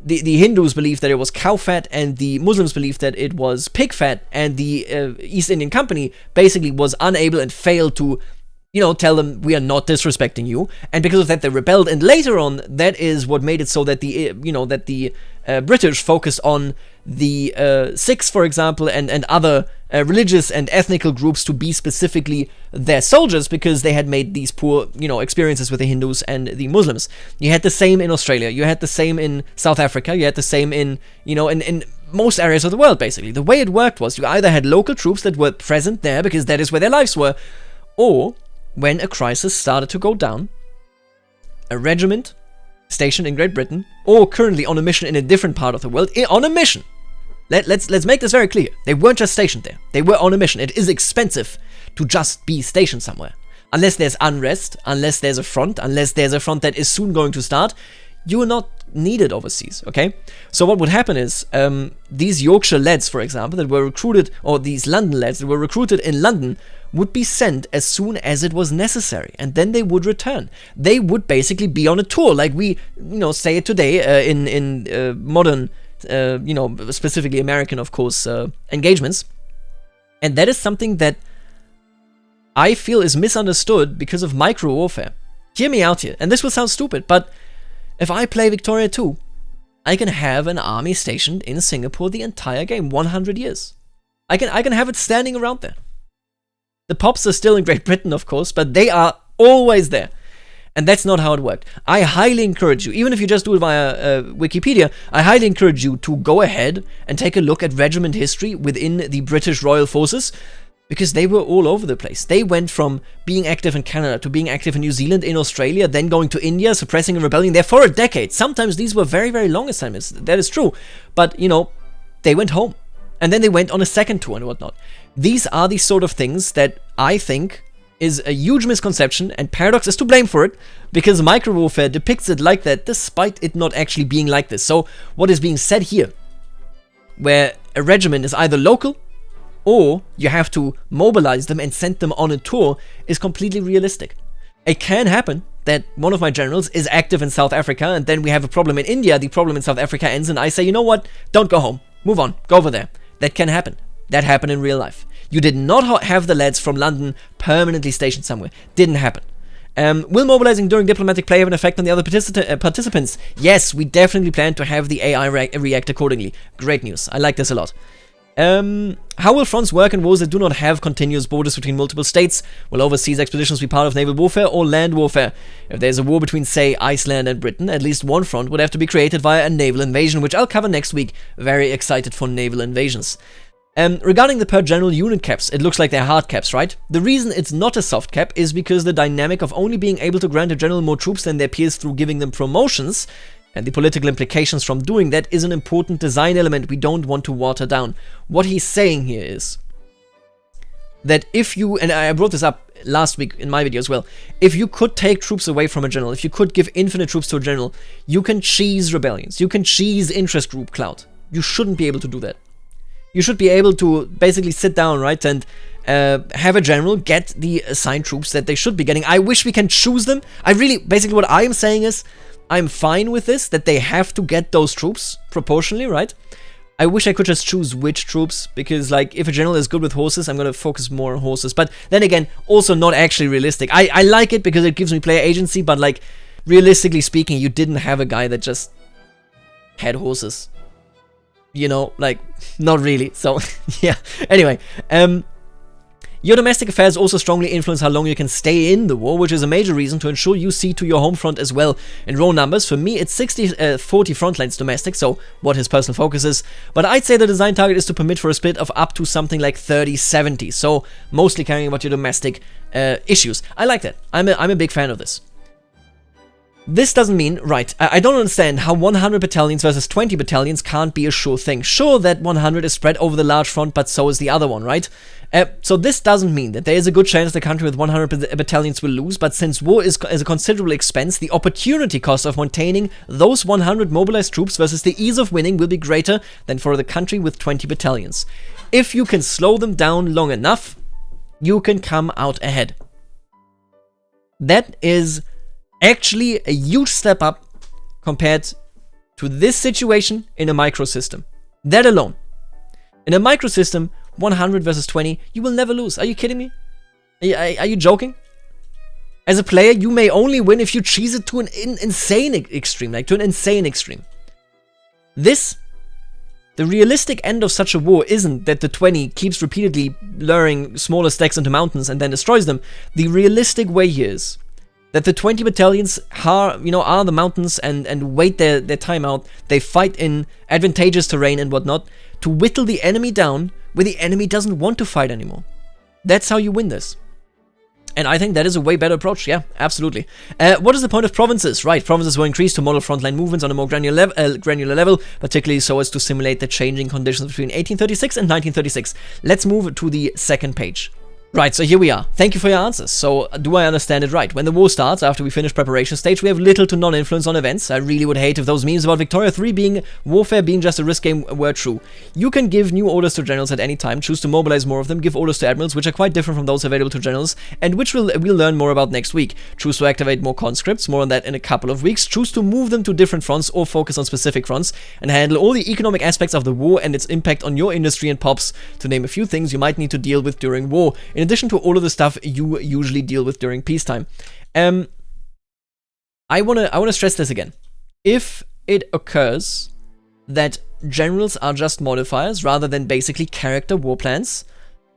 the Hindus believed that it was cow fat, and the Muslims believed that it was pig fat, and the East Indian Company basically was unable and failed to, you know, tell them, we are not disrespecting you, and because of that they rebelled, and later on, that is what made it so that the, you know, that the British focused on the Sikhs, for example, and other religious and ethnical groups to be specifically their soldiers because they had made these poor, experiences with the Hindus and the Muslims. You had the same in Australia. You had the same in South Africa. You had the same in most areas of the world, basically. The way it worked was you either had local troops that were present there because that is where their lives were, or when a crisis started to go down, a regiment stationed in Great Britain, or currently on a mission in a different part of the world, on a mission. Let's make this very clear. They weren't just stationed there. They were on a mission. It is expensive to just be stationed somewhere. Unless there's unrest, unless there's a front that is soon going to start, you are not needed overseas, okay? So what would happen is, these Yorkshire lads, for example, that were recruited, or these London lads that were recruited in London, would be sent as soon as it was necessary, and then they would return. They would basically be on a tour, like we, say it today in modern, specifically American, of course, engagements. And that is something that I feel is misunderstood because of micro warfare. Hear me out here, and this will sound stupid, but if I play Victoria 2, I can have an army stationed in Singapore the entire game, 100 years. I can have it standing around there. The pops are still in Great Britain, of course, but they are always there. And that's not how it worked. I highly encourage you, even if you just do it via Wikipedia, I highly encourage you to go ahead and take a look at regiment history within the British Royal Forces, because they were all over the place. They went from being active in Canada to being active in New Zealand, in Australia, then going to India, suppressing a rebellion there for a decade. Sometimes these were very, very long assignments. That is true. But, they went home. And then they went on a second tour and whatnot. These are the sort of things that I think is a huge misconception, and Paradox is to blame for it, because micro warfare depicts it like that, despite it not actually being like this. So what is being said here, where a regiment is either local, or you have to mobilize them and send them on a tour, is completely realistic. It can happen that one of my generals is active in South Africa, and then we have a problem in India, the problem in South Africa ends, and I say, you know what, don't go home, move on, go over there. That can happen. That happened in real life. You did not have the lads from London permanently stationed somewhere. Didn't happen. Will mobilizing during diplomatic play have an effect on the other participants? Yes, we definitely plan to have the AI react accordingly. Great news. I like this a lot. How will fronts work in wars that do not have continuous borders between multiple states? Will overseas expeditions be part of naval warfare or land warfare? If there's a war between, say, Iceland and Britain, at least one front would have to be created via a naval invasion, which I'll cover next week. Very excited for naval invasions. Regarding the per general unit caps, it looks like they're hard caps, right? The reason it's not a soft cap is because the dynamic of only being able to grant a general more troops than their peers through giving them promotions, and the political implications from doing that, is an important design element we don't want to water down. What he's saying here is that if you, and I brought this up last week in my video as well, if you could take troops away from a general, if you could give infinite troops to a general, you can cheese rebellions, you can cheese interest group clout. You shouldn't be able to do that. You should be able to basically sit down, right, and have a general get the assigned troops that they should be getting. I wish we can choose them. Basically what I am saying is, I'm fine with this, that they have to get those troops proportionally, right? I wish I could just choose which troops, because, like, if a general is good with horses, I'm going to focus more on horses. But then again, also not actually realistic. I like it because it gives me player agency, but, like, realistically speaking, you didn't have a guy that just had horses. Like, not really. So, yeah. Anyway, your domestic affairs also strongly influence how long you can stay in the war, which is a major reason to ensure you see to your home front as well. In raw numbers, for me, it's 60-40 frontlines domestic, so what his personal focus is. But I'd say the design target is to permit for a split of up to something like 30-70, so mostly caring about your domestic issues. I like that. I'm a big fan of this. This doesn't mean, right, I don't understand how 100 battalions versus 20 battalions can't be a sure thing. Sure that 100 is spread over the large front, but so is the other one, right? So this doesn't mean that there is a good chance the country with 100 battalions will lose, but since war is a considerable expense, the opportunity cost of maintaining those 100 mobilized troops versus the ease of winning will be greater than for the country with 20 battalions. If you can slow them down long enough, you can come out ahead. That is actually a huge step up compared to this situation in a microsystem. That alone. In a microsystem, 100 versus 20, you will never lose. Are you kidding me? Are you joking? As a player, you may only win if you cheese it to an insane extreme, like to an insane extreme. The realistic end of such a war isn't that the 20 keeps repeatedly luring smaller stacks into mountains and then destroys them. The realistic way here is that the 20 battalions are the mountains and wait their time out. They fight in advantageous terrain and whatnot to whittle the enemy down where the enemy doesn't want to fight anymore. That's how you win this. And I think that is a way better approach. Yeah, absolutely. What is the point of provinces? Right, provinces were increased to model frontline movements on a more granular level, particularly so as to simulate the changing conditions between 1836 and 1936. Let's move to the second page. Right, so here we are. Thank you for your answers. So, do I understand it right? When the war starts, after we finish preparation stage, we have little to non-influence on events. I really would hate if those memes about Victoria 3 being warfare being just a risk game were true. You can give new orders to generals at any time, choose to mobilize more of them, give orders to admirals, which are quite different from those available to generals, and which we'll learn more about next week. Choose to activate more conscripts, more on that in a couple of weeks. Choose to move them to different fronts or focus on specific fronts, and handle all the economic aspects of the war and its impact on your industry and pops, to name a few things you might need to deal with during war, in addition to all of the stuff you usually deal with during peacetime. I wanna stress this again. If it occurs that generals are just modifiers rather than basically character war plans,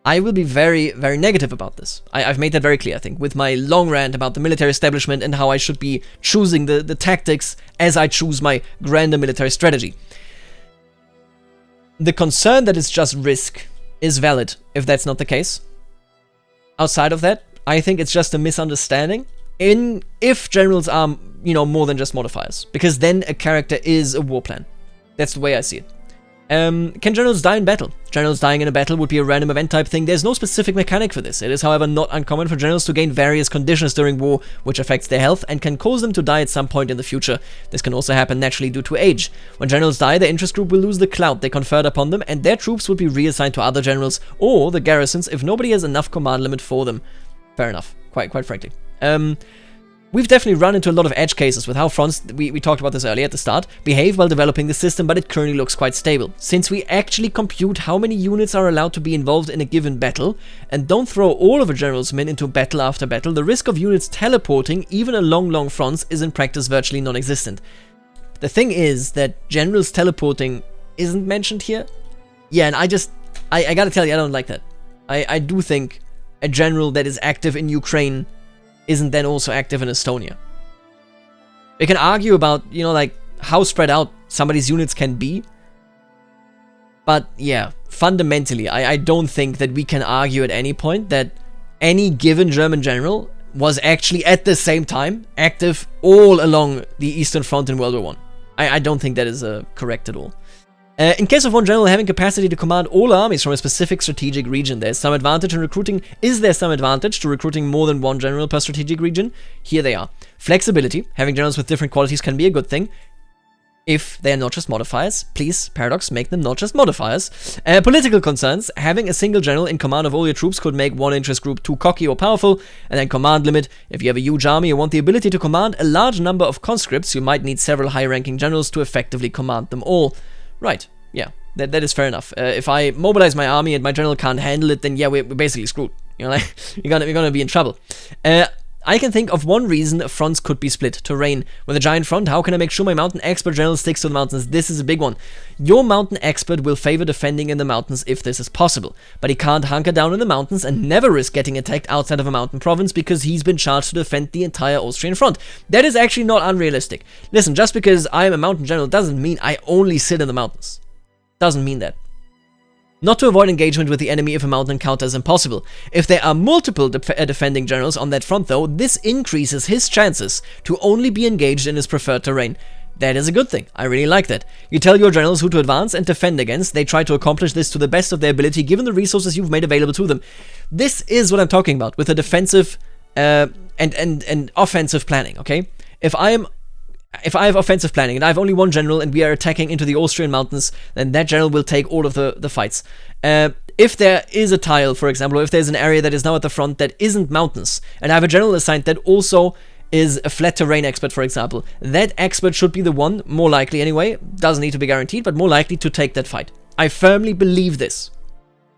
I will be very, very negative about this. I've made that very clear, I think, with my long rant about the military establishment and how I should be choosing the tactics as I choose my grander military strategy. The concern that it's just risk is valid if that's not the case. Outside of that, I think it's just a misunderstanding if generals are, more than just modifiers. Because then a character is a war plan. That's the way I see it. Can generals die in battle? Generals dying in a battle would be a random event type thing. There's no specific mechanic for this. It is, however, not uncommon for generals to gain various conditions during war, which affects their health and can cause them to die at some point in the future. This can also happen naturally due to age. When generals die, their interest group will lose the clout they conferred upon them, and their troops would be reassigned to other generals or the garrisons if nobody has enough command limit for them. Fair enough, quite frankly. We've definitely run into a lot of edge cases with how fronts, we talked about this earlier at the start, behave while developing the system, but it currently looks quite stable. Since we actually compute how many units are allowed to be involved in a given battle, and don't throw all of a general's men into battle after battle, the risk of units teleporting, even along long fronts, is in practice virtually non-existent. The thing is that generals teleporting isn't mentioned here. Yeah, and I gotta tell you, I don't like that. I do think a general that is active in Ukraine isn't then also active in Estonia. We can argue about, how spread out somebody's units can be. But yeah, fundamentally, I don't think that we can argue at any point that any given German general was actually at the same time active all along the Eastern Front in World War I. I don't think that is correct at all. In case of one general having capacity to command all armies from a specific strategic region, there's some advantage in recruiting. Is there some advantage to recruiting more than one general per strategic region? Here they are. Flexibility. Having generals with different qualities can be a good thing. If they're not just modifiers, please, Paradox, make them not just modifiers. Political concerns. Having a single general in command of all your troops could make one interest group too cocky or powerful. And then command limit. If you have a huge army and want the ability to command a large number of conscripts, you might need several high-ranking generals to effectively command them all. Right, yeah, that is fair enough. If I mobilize my army and my general can't handle it, then yeah, we're basically screwed. We're gonna be in trouble. I can think of one reason fronts could be split. Terrain. With a giant front, how can I make sure my mountain expert general sticks to the mountains? This is a big one. Your mountain expert will favor defending in the mountains if this is possible, but he can't hunker down in the mountains and never risk getting attacked outside of a mountain province because he's been charged to defend the entire Austrian front. That is actually not unrealistic. Listen, just because I'm a mountain general doesn't mean I only sit in the mountains. Doesn't mean that. Not to avoid engagement with the enemy if a mountain encounter is impossible. If there are multiple defending generals on that front though, this increases his chances to only be engaged in his preferred terrain. That is a good thing. I really like that. You tell your generals who to advance and defend against. They try to accomplish this to the best of their ability given the resources you've made available to them. This is what I'm talking about with the defensive and offensive planning, okay? If I have offensive planning and I have only one general and we are attacking into the Austrian mountains, then that general will take all of the fights. If there is a tile, for example, or if there's an area that is now at the front that isn't mountains, and I have a general assigned that also is a flat terrain expert, for example, that expert should be the one, more likely anyway, doesn't need to be guaranteed, but more likely to take that fight. I firmly believe this.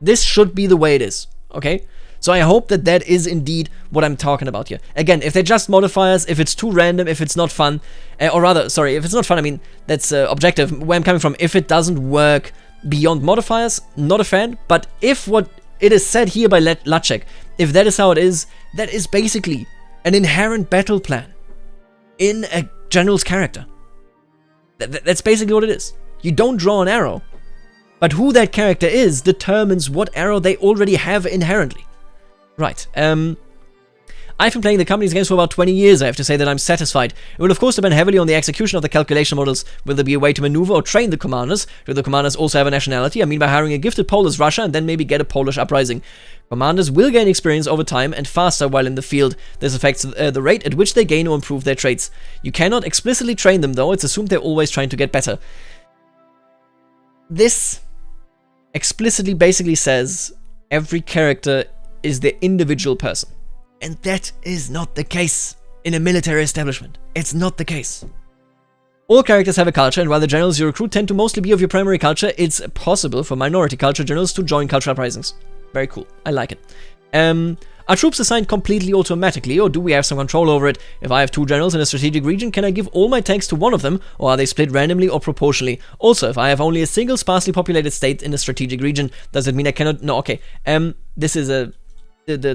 This should be the way it is, okay? So I hope that that is indeed what I'm talking about here. Again, if they're just modifiers, if it's too random, if it's not fun, or rather, sorry, if it's not fun, I mean, that's objective, where I'm coming from. If it doesn't work beyond modifiers, not a fan, but if what it is said here by Lacek, if that is how it is, that is basically an inherent battle plan in a general's character. That's basically what it is. You don't draw an arrow, but who that character is determines what arrow they already have inherently. Right, I've been playing the company's games for about 20 years. I have to say that I'm satisfied. It will of course depend heavily on the execution of the calculation models. Will there be a way to maneuver or train the commanders? Do the commanders also have a nationality? I mean by hiring a gifted Polish Russia and then maybe get a Polish uprising. Commanders will gain experience over time and faster while in the field. This affects the rate at which they gain or improve their traits. You cannot explicitly train them though, it's assumed they're always trying to get better. This explicitly basically says every character is their individual person. And that is not the case in a military establishment. It's not the case. All characters have a culture, and while the generals you recruit tend to mostly be of your primary culture, it's possible for minority culture generals to join cultural uprisings. Very cool. I like it. Are troops assigned completely automatically, or do we have some control over it? If I have 2 generals in a strategic region, can I give all my tanks to one of them, or are they split randomly or proportionally? Also, if I have only a single sparsely populated state in a strategic region, does it mean I cannot... No, okay. This is the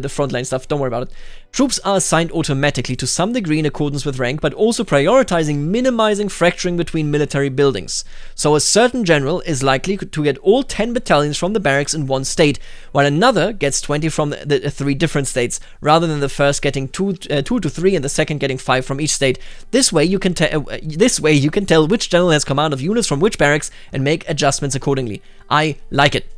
frontline stuff, don't worry about it. Troops are assigned automatically to some degree in accordance with rank, but also prioritizing minimizing fracturing between military buildings. So a certain general is likely to get all 10 battalions from the barracks in one state, while another gets 20 from the 3 different states, rather than the first getting 2 to 3 and the second getting 5 from each state. This way you can tell which general has command of units from which barracks and make adjustments accordingly. I like it.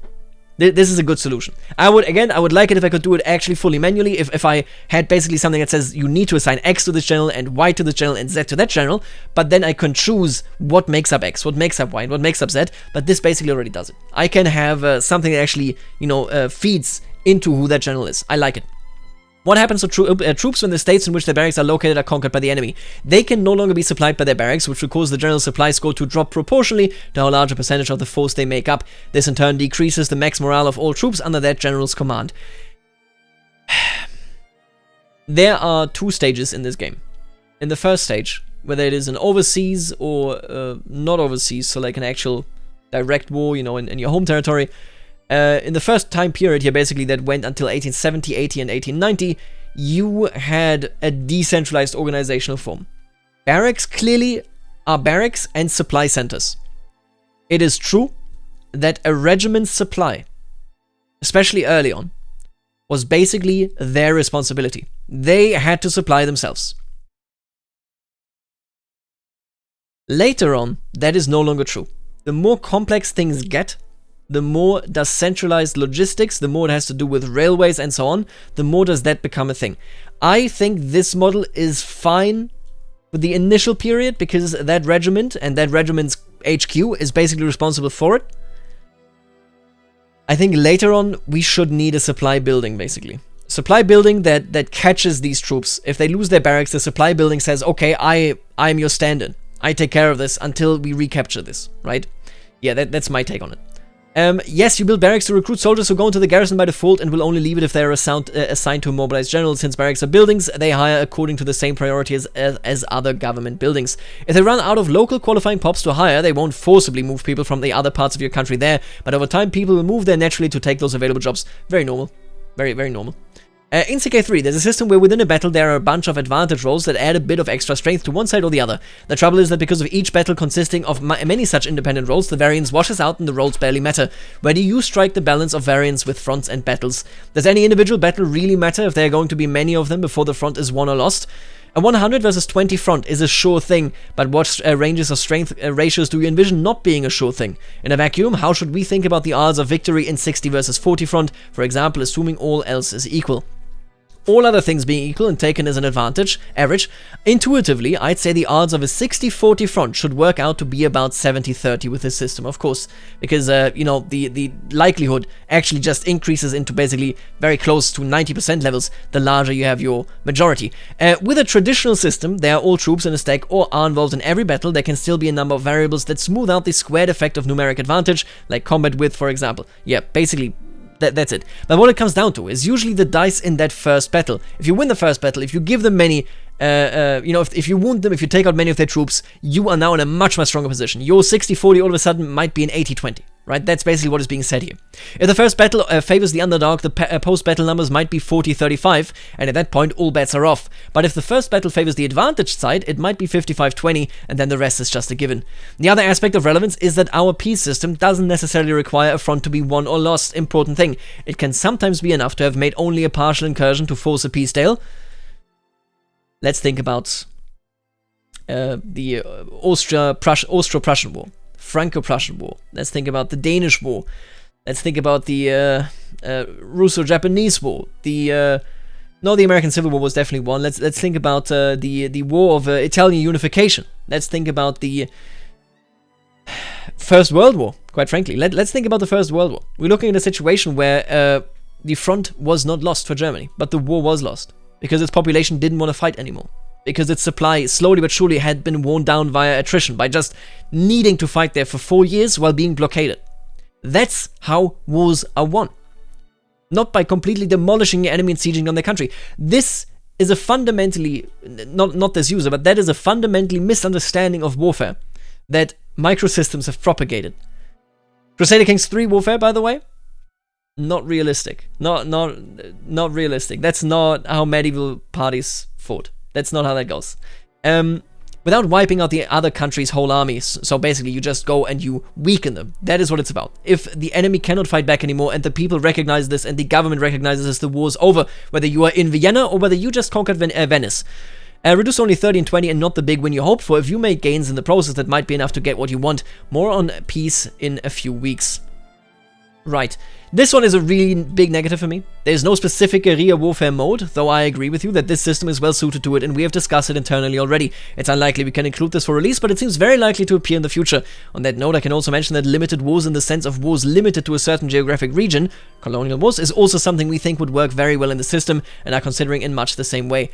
This is a good solution. I would like it if I could do it actually fully manually, if I had basically something that says you need to assign X to this general and Y to this general and Z to that general, but then I can choose what makes up X, what makes up Y, and what makes up Z, but this basically already does it. I can have something that actually, feeds into who that general is. I like it. What happens to troops when the states in which their barracks are located are conquered by the enemy? They can no longer be supplied by their barracks, which will cause the general supply score to drop proportionally to how large a percentage of the force they make up. This in turn decreases the max morale of all troops under that general's command. There are 2 stages in this game. In the first stage, whether it is an overseas or not overseas, so like an actual direct war, in your home territory, in the first time period here, basically, that went until 1870, 80, and 1890, you had a decentralized organizational form. Barracks clearly are barracks and supply centers. It is true that a regiment's supply, especially early on, was basically their responsibility. They had to supply themselves. Later on, that is no longer true. The more complex things get, the more does centralized logistics, the more it has to do with railways and so on, the more does that become a thing. I think this model is fine for the initial period because that regiment and that regiment's HQ is basically responsible for it. I think later on we should need a supply building, basically. Supply building that catches these troops. If they lose their barracks, the supply building says, okay, I'm your stand-in. I take care of this until we recapture this, right? Yeah, that's my take on it. Yes, you build barracks to recruit soldiers who go into the garrison by default and will only leave it if they are assigned to a mobilized general. Since barracks are buildings, they hire according to the same priorities as other government buildings. If they run out of local qualifying pops to hire, they won't forcibly move people from the other parts of your country there, but over time people will move there naturally to take those available jobs. Very normal. Very, very normal. In CK3, there's a system where within a battle there are a bunch of advantage rolls that add a bit of extra strength to one side or the other. The trouble is that because of each battle consisting of many such independent rolls, the variance washes out and the rolls barely matter. Where do you strike the balance of variance with fronts and battles? Does any individual battle really matter if there are going to be many of them before the front is won or lost? A 100 versus 20 front is a sure thing, but what ranges of strength ratios do you envision not being a sure thing? In a vacuum, how should we think about the odds of victory in 60 versus 40 front, for example, assuming all else is equal? All other things being equal and taken as an average, intuitively, I'd say the odds of a 60-40 front should work out to be about 70-30 with this system, of course, because, the likelihood actually just increases into basically very close to 90% levels the larger you have your majority. With a traditional system, there are all troops in a stack or are involved in every battle. There can still be a number of variables that smooth out the squared effect of numeric advantage, like combat width, for example. Yeah, basically That's it. But what it comes down to is usually the dice in that first battle. If you win the first battle, if you give them many, if you wound them, if you take out many of their troops, you are now in a much, much stronger position. Your 60-40 all of a sudden might be an 80-20, right? That's basically what is being said here. If the first battle favors the underdog, the post-battle numbers might be 40-35, and at that point, all bets are off. But if the first battle favors the advantaged side, it might be 55-20, and then the rest is just a given. The other aspect of relevance is that our peace system doesn't necessarily require a front to be won or lost. Important thing. It can sometimes be enough to have made only a partial incursion to force a peace deal. Let's think about the Austro-Prussian War, Franco-Prussian War. Let's think about the Danish War. Let's think about the Russo-Japanese War. The American Civil War was definitely one. Let's think about the War of Italian Unification. Let's think about the First World War. Quite frankly, let's think about the First World War. We're looking at a situation where the front was not lost for Germany, but the war was lost. Because its population didn't want to fight anymore. Because its supply, slowly but surely, had been worn down via attrition by just needing to fight there for 4 years while being blockaded. That's how wars are won. Not by completely demolishing your enemy and sieging on their country. This is a fundamentally, not this user, but that is a fundamentally misunderstanding of warfare that microsystems have propagated. Crusader Kings 3 warfare, by the way, not realistic. Not realistic. That's not how medieval parties fought. That's not how that goes. Without wiping out the other country's whole armies. So basically you just go and you weaken them. That is what it's about. If the enemy cannot fight back anymore and the people recognize this and the government recognizes this, the war's over. Whether you are in Vienna or whether you just conquered Venice. Reduce only 30 and 20 and not the big win you hoped for. If you make gains in the process, that might be enough to get what you want. More on peace in a few weeks. Right. This one is a really big negative for me. There's no specific guerrilla warfare mode, though I agree with you that this system is well suited to it and we have discussed it internally already. It's unlikely we can include this for release, but it seems very likely to appear in the future. On that note, I can also mention that limited wars in the sense of wars limited to a certain geographic region, colonial wars, is also something we think would work very well in the system and are considering in much the same way.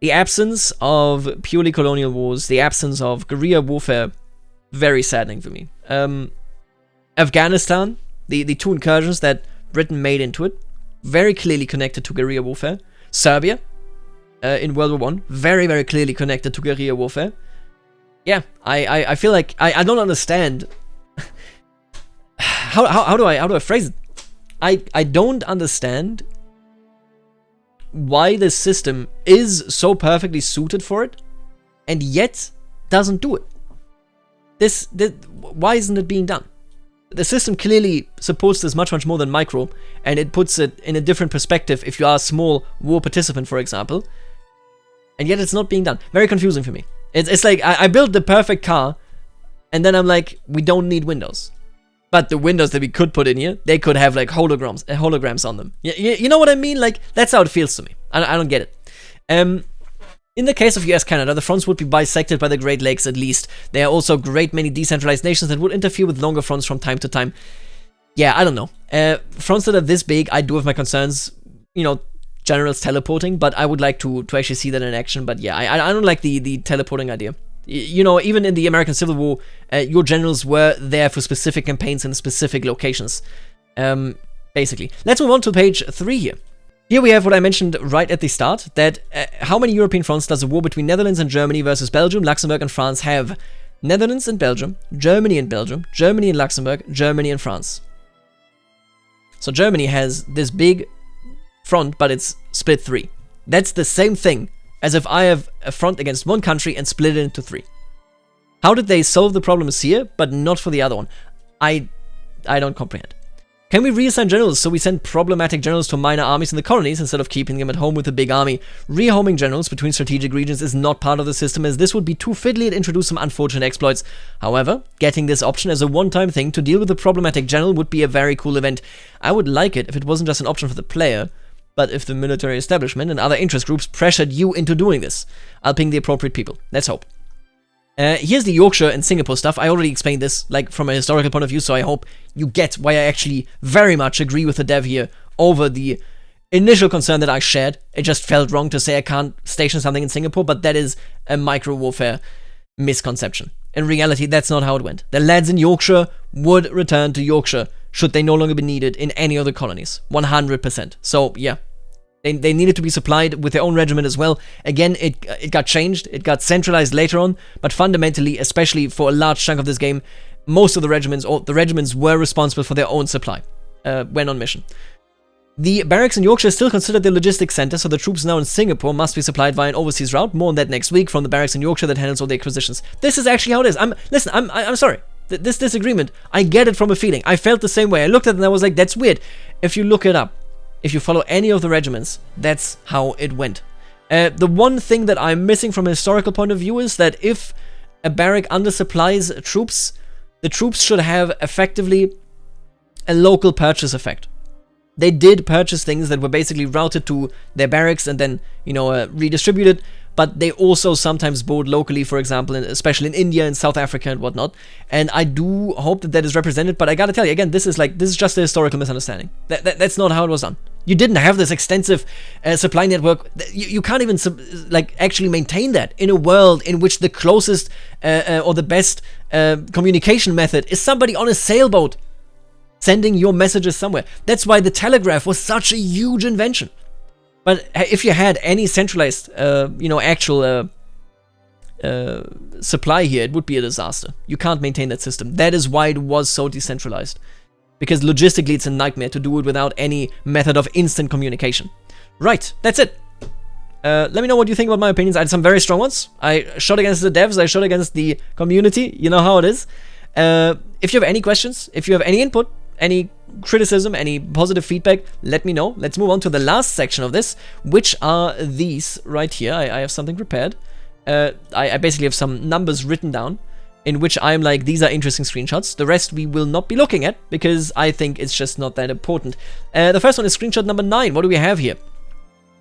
The absence of purely colonial wars, the absence of guerrilla warfare, very saddening for me. Afghanistan, the two incursions that Britain made into it, very clearly connected to guerrilla warfare. Serbia, in World War I, very, very clearly connected to guerrilla warfare. Yeah, I feel like I don't understand. How do I phrase it? I don't understand why this system is so perfectly suited for it, and yet doesn't do it. Why isn't it being done? The system clearly supports this much more than micro, and it puts it in a different perspective if you are a small war participant, for example. And yet it's not being done. Very confusing for me. It's like, I built the perfect car, and then I'm like, we don't need windows. But the windows that we could put in here, they could have like holograms on them. You know what I mean? Like, that's how it feels to me. I don't get it. In the case of US-Canada, the fronts would be bisected by the Great Lakes at least. There are also a great many decentralized nations that would interfere with longer fronts from time to time. Yeah, I don't know. Fronts that are this big, I do have my concerns. You know, generals teleporting, but I would like to actually see that in action. But yeah, I don't like the teleporting idea. You know, even in the American Civil War, your generals were there for specific campaigns in specific locations. Basically. Let's move on to page 3 here. Here we have what I mentioned right at the start, that how many European fronts does a war between Netherlands and Germany versus Belgium, Luxembourg and France have? Netherlands and Belgium, Germany and Luxembourg, Germany and France. So Germany has this big front, but it's split 3. That's the same thing as if I have a front against one country and split it into 3. How did they solve the problems here, but not for the other one? I don't comprehend. Can we reassign generals so we send problematic generals to minor armies in the colonies instead of keeping them at home with a big army? Rehoming generals between strategic regions is not part of the system, as this would be too fiddly and introduce some unfortunate exploits. However, getting this option as a one-time thing to deal with a problematic general would be a very cool event. I would like it if it wasn't just an option for the player, but if the military establishment and other interest groups pressured you into doing this. I'll ping the appropriate people. Let's hope. Here's the Yorkshire and Singapore stuff. I already explained this, like, from a historical point of view, so I hope you get why I actually very much agree with the dev here over the initial concern that I shared. It just felt wrong to say I can't station something in Singapore, but that is a micro-warfare misconception. In reality, that's not how it went. The lads in Yorkshire would return to Yorkshire. should they no longer be needed in any other colonies. 100%. So, yeah. They needed to be supplied with their own regiment as well. Again, it got changed. It got centralized later on. But fundamentally, especially for a large chunk of this game, most of the regiments, or the regiments, were responsible for their own supply when on mission. The barracks in Yorkshire is still considered the logistics center, so the troops now in Singapore must be supplied via an overseas route. More on that next week from the barracks in Yorkshire that handles all the acquisitions. This is actually how it is. I'm sorry. This disagreement, I get it from a feeling. I felt the same way. I looked at it and I was like, that's weird. If you look it up, if you follow any of the regiments, that's how it went. The one thing that I'm missing from a historical point of view is that if a barrack undersupplies troops, the troops should have effectively a local purchase effect. They did purchase things that were basically routed to their barracks and then, redistributed, but they also sometimes bought locally, for example, especially in India and South Africa and whatnot. And I do hope that is represented, but I gotta tell you, again, this is just a historical misunderstanding. That's not how it was done. You didn't have this extensive supply network. You can't even actually maintain that in a world in which the closest or the best communication method is somebody on a sailboat sending your messages somewhere. That's why the telegraph was such a huge invention. But if you had any centralized, actual supply here, it would be a disaster. You can't maintain that system. That is why it was so decentralized. Because logistically, it's a nightmare to do it without any method of instant communication. Right, that's it. Let me know what you think about my opinions. I had some very strong ones. I shot against the devs. I shot against the community. You know how it is. If you have any questions, if you have any input, any criticism, any positive feedback, let me know. Let's move on to the last section of this, which are these right here. I have something prepared. I basically have some numbers written down in which I'm like, these are interesting screenshots. The rest we will not be looking at because I think it's just not that important. The first one is screenshot number 9. What do we have here?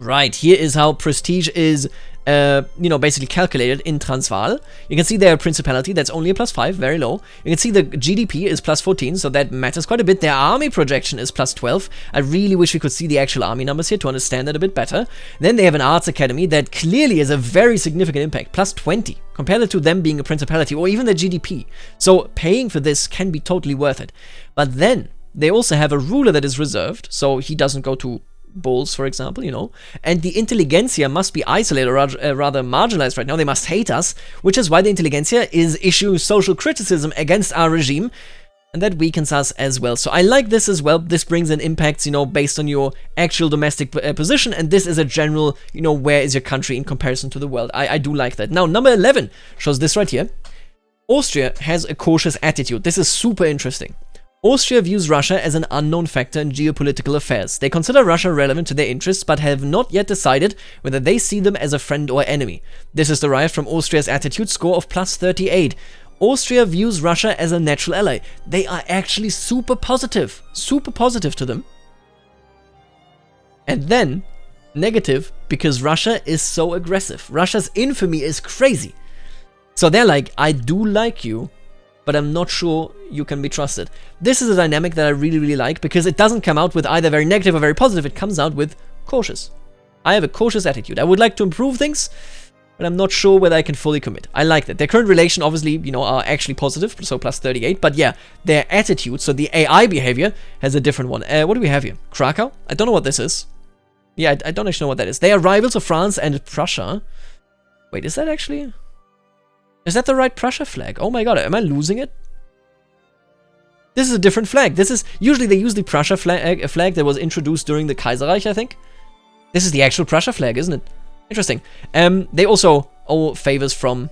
Right, here is how prestige is, basically calculated in Transvaal. You can see their principality, that's only a +5, very low. You can see the GDP is +14, so that matters quite a bit. Their army projection is +12. I really wish we could see the actual army numbers here to understand that a bit better. Then they have an arts academy that clearly has a very significant impact, +20, compared to them being a principality, or even the GDP. So paying for this can be totally worth it. But then they also have a ruler that is reserved, so he doesn't go to bulls, for example, and the intelligentsia must be isolated, or rather marginalized right now. They must hate us, which is why the intelligentsia is issuing social criticism against our regime, and that weakens us as well. So I like this as well. This brings in impacts, based on your actual domestic position, and this is a general, where is your country in comparison to the world. I do like that. Now, number 11 shows this right here. Austria has a cautious attitude. This is super interesting. Austria views Russia as an unknown factor in geopolitical affairs. They consider Russia relevant to their interests, but have not yet decided whether they see them as a friend or enemy. This is derived from Austria's attitude score of +38. Austria views Russia as a natural ally. They are actually super positive to them. And then, negative, because Russia is so aggressive. Russia's infamy is crazy. So they're like, I do like you, but I'm not sure you can be trusted. This is a dynamic that I really, really like, because it doesn't come out with either very negative or very positive. It comes out with cautious. I have a cautious attitude. I would like to improve things, but I'm not sure whether I can fully commit. I like that. Their current relation, obviously, are actually positive, so +38. But yeah, their attitude, so the AI behavior, has a different one. What do we have here? Krakow? I don't know what this is. Yeah, I don't actually know what that is. They are rivals of France and Prussia. Wait, is that actually... Is that the right Prussia flag? Oh my god, am I losing it? This is a different flag. This is... Usually they use the Prussia flag, a flag that was introduced during the Kaiserreich, I think. This is the actual Prussia flag, isn't it? Interesting. They also owe favors from,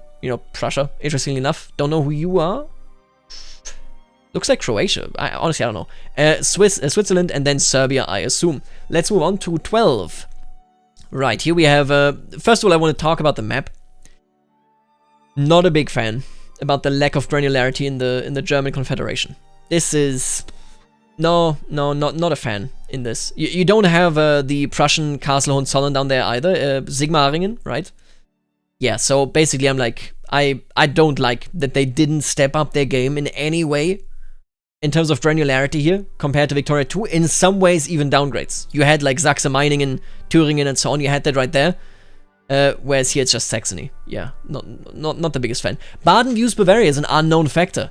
Prussia, interestingly enough. Don't know who you are. Looks like Croatia. Honestly, I don't know. Switzerland, and then Serbia, I assume. Let's move on to 12. Right, here we have... first of all, I want to talk about the map. Not a big fan about the lack of granularity in the German Confederation. This is... No, not a fan in this. You don't have the Prussian Castle Hohenzollern down there either. Sigmaringen, right? Yeah, so basically I'm like... I don't like that they didn't step up their game in any way in terms of granularity here compared to Victoria 2. In some ways, even downgrades. You had like Sachsen-Meiningen, Thüringen, and so on. You had that right there. Whereas here it's just Saxony. Yeah, not the biggest fan. Baden views Bavaria as an unknown factor.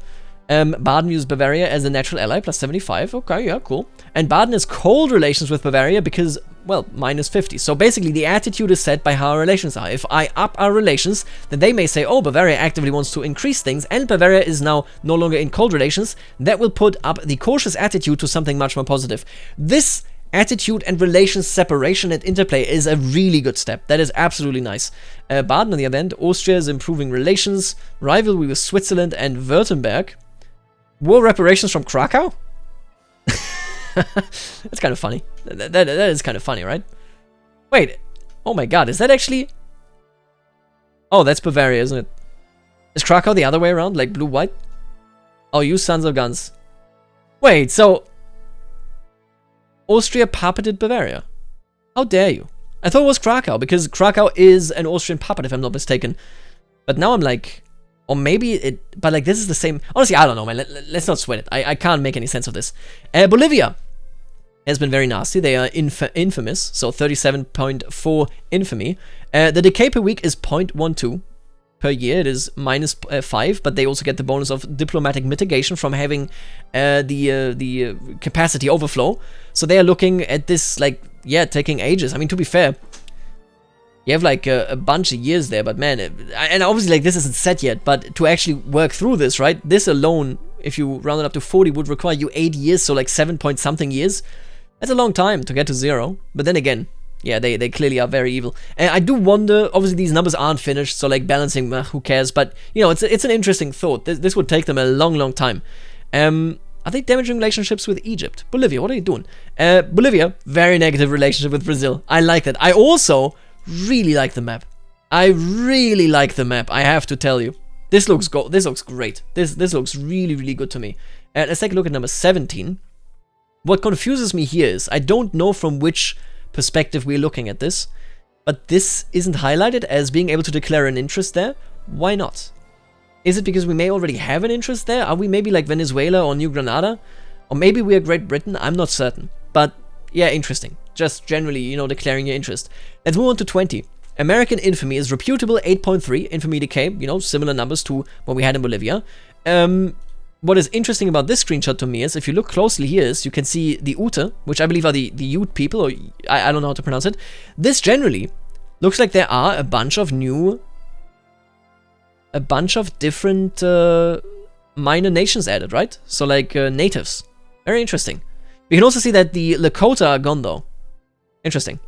Baden views Bavaria as a natural ally, plus 75. Okay, yeah, cool. And Baden has cold relations with Bavaria because, well, minus 50. So basically, the attitude is set by how our relations are. If I up our relations, then they may say, oh, Bavaria actively wants to increase things, and Bavaria is now no longer in cold relations. That will put up the cautious attitude to something much more positive. This attitude and relations separation and interplay is a really good step. That is absolutely nice. Baden, on the other hand, Austria is improving relations, rivalry with Switzerland and Württemberg. War reparations from Krakow? That's kind of funny. That is kind of funny, right? Wait. Oh my god, is that actually... Oh, that's Bavaria, isn't it? Is Krakow the other way around? Like blue-white? Oh, you sons of guns. Wait, so... Austria puppeted Bavaria. How dare you? I thought it was Krakow, because Krakow is an Austrian puppet, if I'm not mistaken. But now I'm like... Or maybe it... But like, this is the same... Honestly, I don't know, man. Let's not sweat it. I can't make any sense of this. Bolivia has been very nasty. They are infamous. So 37.4 infamy. The decay per week is 0.12 per year. It is minus 5. But they also get the bonus of diplomatic mitigation from having the capacity overflow. So they are looking at this, like, yeah, taking ages. I mean, to be fair... You have like a bunch of years there, but man, and obviously like this isn't set yet, but to actually work through this, right? This alone, if you round it up to 40, would require you 8 years, so like 7 point something years. That's a long time to get to 0. But then again, yeah, they clearly are very evil. And I do wonder, obviously these numbers aren't finished, so like balancing, who cares? But you know, it's an interesting thought. This would take them a long time. Are they damaging relationships with Egypt? Bolivia, what are you doing? Bolivia, very negative relationship with Brazil. I like that. I also really like the map. I really like the map, I have to tell you. This looks great. This looks really good to me. Let's take a look at number 17. What confuses me here is, I don't know from which perspective we're looking at this, but this isn't highlighted as being able to declare an interest there. Why not? Is it because we may already have an interest there? Are we maybe like Venezuela or New Granada? Or maybe we are Great Britain? I'm not certain. But yeah, interesting. Just generally, you know, declaring your interest. Let's move on to 20. American infamy is reputable, 8.3. Infamy decay, you know, similar numbers to what we had in Bolivia. What is interesting about this screenshot to me is, if you look closely here, is you can see the Ute, which I believe are the Ute people, or I don't know how to pronounce it. This generally looks like there are a bunch of different minor nations added, right? So like natives. Very interesting. We can also see that the Lakota are gone though. Interesting.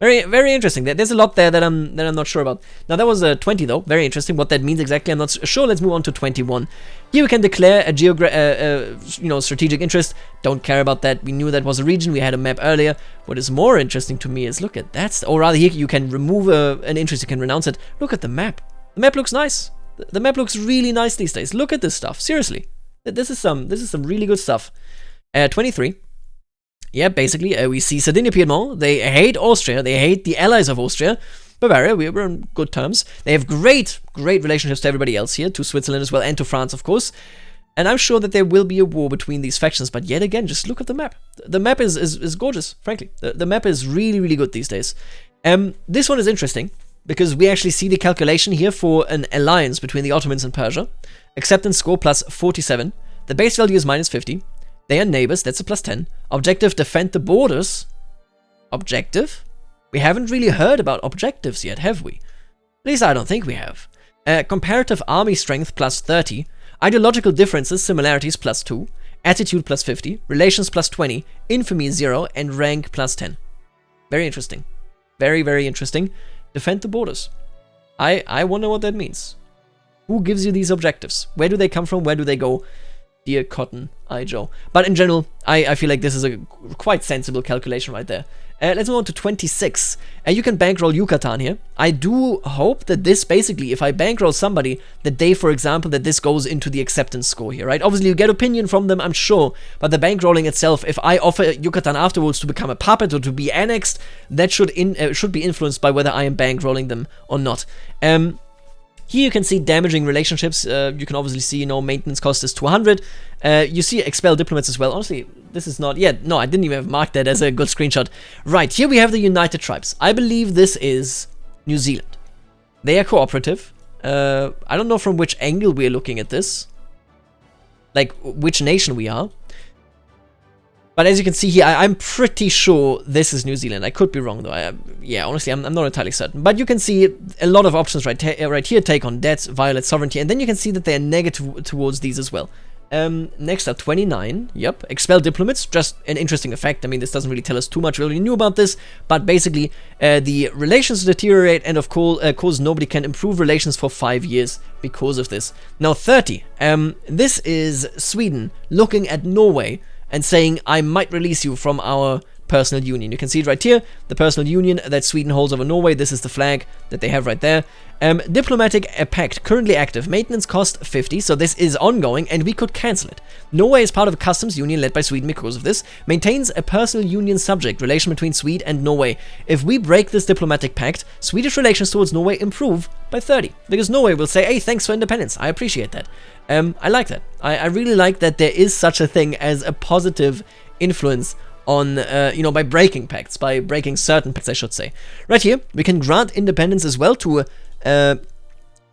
Very interesting. There's a lot there that I'm not sure about. Now that was 20 though. Very interesting. What that means exactly, I'm not sure. Let's move on to 21. Here we can declare a strategic interest. Don't care about that. We knew that was a region. We had a map earlier. What is more interesting to me is, look at that. Or rather, here you can remove an interest. You can renounce it. Look at the map. The map looks nice. The map looks really nice these days. Look at this stuff. Seriously, this is some really good stuff. 23. Yeah, basically, we see Sardinia-Piedmont. They hate Austria. They hate the allies of Austria. Bavaria, we were on good terms. They have great relationships to everybody else here, to Switzerland as well, and to France, of course. And I'm sure that there will be a war between these factions. But yet again, just look at the map. The map is gorgeous, frankly. The map is really good these days. This one is interesting, because we actually see the calculation here for an alliance between the Ottomans and Persia. Acceptance score plus 47. The base value is minus 50. They are neighbors, that's a plus 10. Objective, defend the borders. Objective? We haven't really heard about objectives yet, have we? At least I don't think we have. Comparative army strength plus 30. Ideological differences, similarities plus 2. Attitude plus 50. Relations plus 20. Infamy 0. And rank plus 10. Very interesting. Very interesting. Defend the borders. I wonder what that means. Who gives you these objectives? Where do they come from? Where do they go? Dear Cotton Eye Joe. But in general, I feel like this is a quite sensible calculation right there. Let's move on to 26. You can bankroll Yucatan here. I do hope that this, basically, if I bankroll somebody, that they, for example, that this goes into the acceptance score here, right? Obviously, you get opinion from them, I'm sure, but the bankrolling itself, if I offer Yucatan afterwards to become a puppet or to be annexed, that should be influenced by whether I am bankrolling them or not. Here you can see damaging relationships. You can obviously see, maintenance cost is 200. You see expel diplomats as well. Honestly, this is not... Yeah, no, I didn't even have marked that as a good screenshot. Right, here we have the United Tribes. I believe this is New Zealand. They are cooperative. I don't know from which angle we're looking at this. like which nation we are. But as you can see here, I'm pretty sure this is New Zealand. I could be wrong though. Yeah, honestly, I'm not entirely certain. But you can see a lot of options right here. Take on debt, violate sovereignty, and then you can see that they are negative towards these as well. Next up, 29. Yep, expel diplomats. Just an interesting effect. I mean, this doesn't really tell us too much. We already knew about this, but basically, the relations deteriorate, and of course, nobody can improve relations for 5 years because of this. Now, 30. This is Sweden looking at Norway and saying, I might release you from our personal union. You can see it right here, the personal union that Sweden holds over Norway. This is the flag that they have right there. Diplomatic pact, currently active. Maintenance cost 50, so this is ongoing, and we could cancel it. Norway is part of a customs union led by Sweden because of this. Maintains a personal union subject, relation between Sweden and Norway. If we break this diplomatic pact, Swedish relations towards Norway improve by 30. Because Norway will say, hey, thanks for independence. I appreciate that. I like that. I really like that there is such a thing as a positive influence on, by breaking pacts, by breaking certain pacts, I should say. Right here, we can grant independence as well to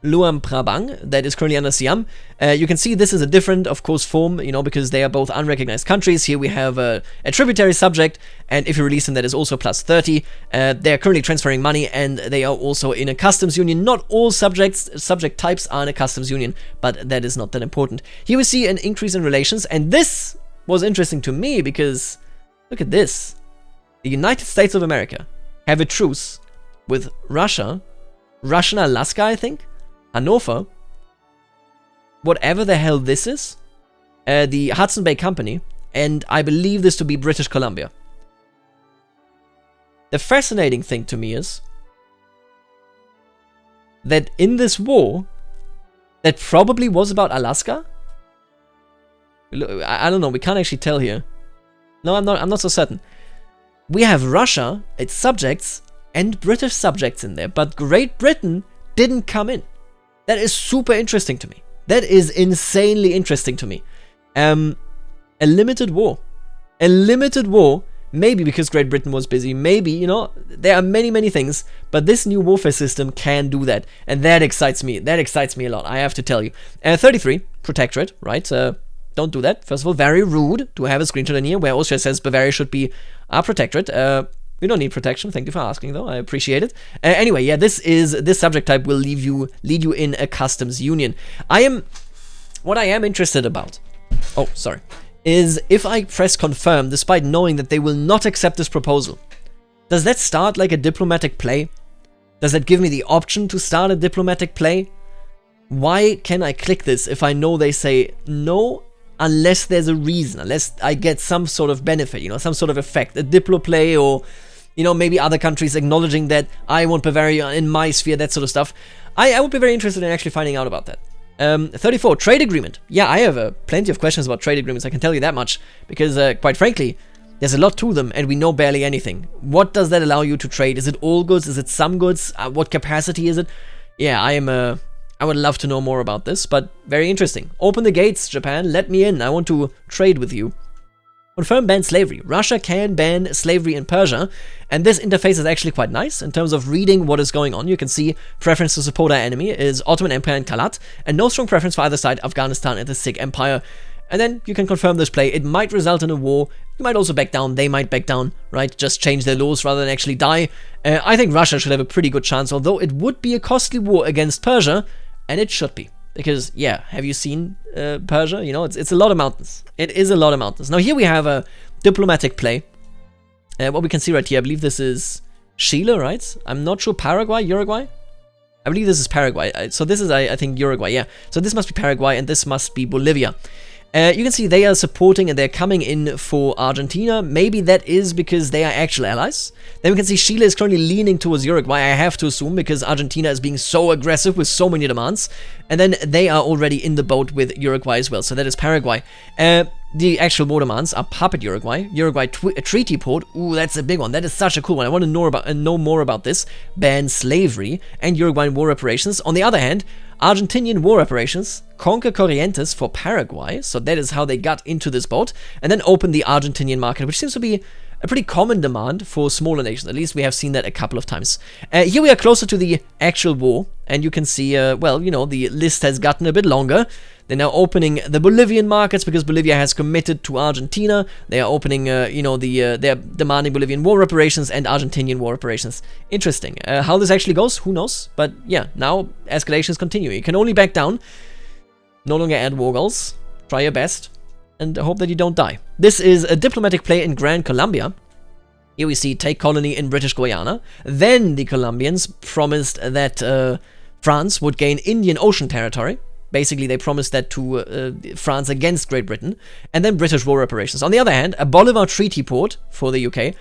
Luang Prabang, that is currently under Siam. You can see this is a different, of course, form, because they are both unrecognized countries. Here we have a tributary subject, and if you release them, that is also plus 30. They are currently transferring money, and they are also in a customs union. Not all subject types are in a customs union, but that is not that important. Here we see an increase in relations, and this was interesting to me because, look at this. The United States of America have a truce with Russia, Russian Alaska, I think, Hannover, whatever the hell this is, the Hudson Bay Company, and I believe this to be British Columbia. The fascinating thing to me is that in this war, that probably was about Alaska. I don't know, we can't actually tell here. No, I'm not so certain. We have Russia, its subjects, and British subjects in there, but Great Britain didn't come in. That is super interesting to me. That is insanely interesting to me. A limited war. A limited war, maybe because Great Britain was busy, maybe, there are many things, but this new warfare system can do that, and that excites me. That excites me a lot, I have to tell you. 33, protectorate, right? Don't do that. First of all, very rude to have a screenshot in here where Austria says Bavaria should be our protectorate. We don't need protection. Thank you for asking, though. I appreciate it. Anyway, yeah, this subject type will lead you in a customs union. What I am interested about. Oh, sorry. Is if I press confirm, despite knowing that they will not accept this proposal, does that start like a diplomatic play? Does that give me the option to start a diplomatic play? Why can I click this if I know they say no? Unless there's a reason, unless I get some sort of benefit, some sort of effect, a diplo play, or, maybe other countries acknowledging that I want Bavaria in my sphere, that sort of stuff. I would be very interested in actually finding out about that. 34, trade agreement. Yeah, I have plenty of questions about trade agreements, I can tell you that much, because quite frankly, there's a lot to them, and we know barely anything. What does that allow you to trade? Is it all goods? Is it some goods? What capacity is it? Yeah, I would love to know more about this, but very interesting. Open the gates, Japan. Let me in. I want to trade with you. Confirm ban slavery. Russia can ban slavery in Persia, and this interface is actually quite nice in terms of reading what is going on. You can see preference to support our enemy is Ottoman Empire and Kalat, and no strong preference for either side, Afghanistan and the Sikh Empire. And then you can confirm this play. It might result in a war. You might also back down. They might back down, right? Just change their laws rather than actually die. I think Russia should have a pretty good chance, although it would be a costly war against Persia. And it should be, because, yeah, have you seen Persia? It's a lot of mountains. It is a lot of mountains. Now, here we have a diplomatic play. What we can see right here, I believe this is Chile, right? I'm not sure, Paraguay, Uruguay? I believe this is Paraguay. So this is, I think, Uruguay, yeah. So this must be Paraguay, and this must be Bolivia. You can see they are supporting and they're coming in for Argentina. Maybe that is because they are actual allies. Then we can see Chile is currently leaning towards Uruguay, I have to assume, because Argentina is being so aggressive with so many demands. And then they are already in the boat with Uruguay as well, so that is Paraguay. The actual war demands are puppet Uruguay. Uruguay treaty port. Ooh, that's a big one. That is such a cool one. I want to know more about this. Ban slavery and Uruguayan war reparations. On the other hand, Argentinian war reparations. Conquer Corrientes for Paraguay. So that is how they got into this boat. And then open the Argentinian market, which seems to be a pretty common demand for smaller nations. At least we have seen that a couple of times. Here we are closer to the actual war. And you can see, the list has gotten a bit longer. They're now opening the Bolivian markets because Bolivia has committed to Argentina. They are opening, they're demanding Bolivian war reparations and Argentinian war reparations. Interesting. How this actually goes, who knows? But yeah, now escalations continue. You can only back down. No longer add war goals. Try your best and hope that you don't die. This is a diplomatic play in Gran Colombia. Here we see take colony in British Guiana. Then the Colombians promised that France would gain Indian Ocean territory. Basically, they promised that to France against Great Britain, and then British war reparations. On the other hand, a Bolivar Treaty port for the UK.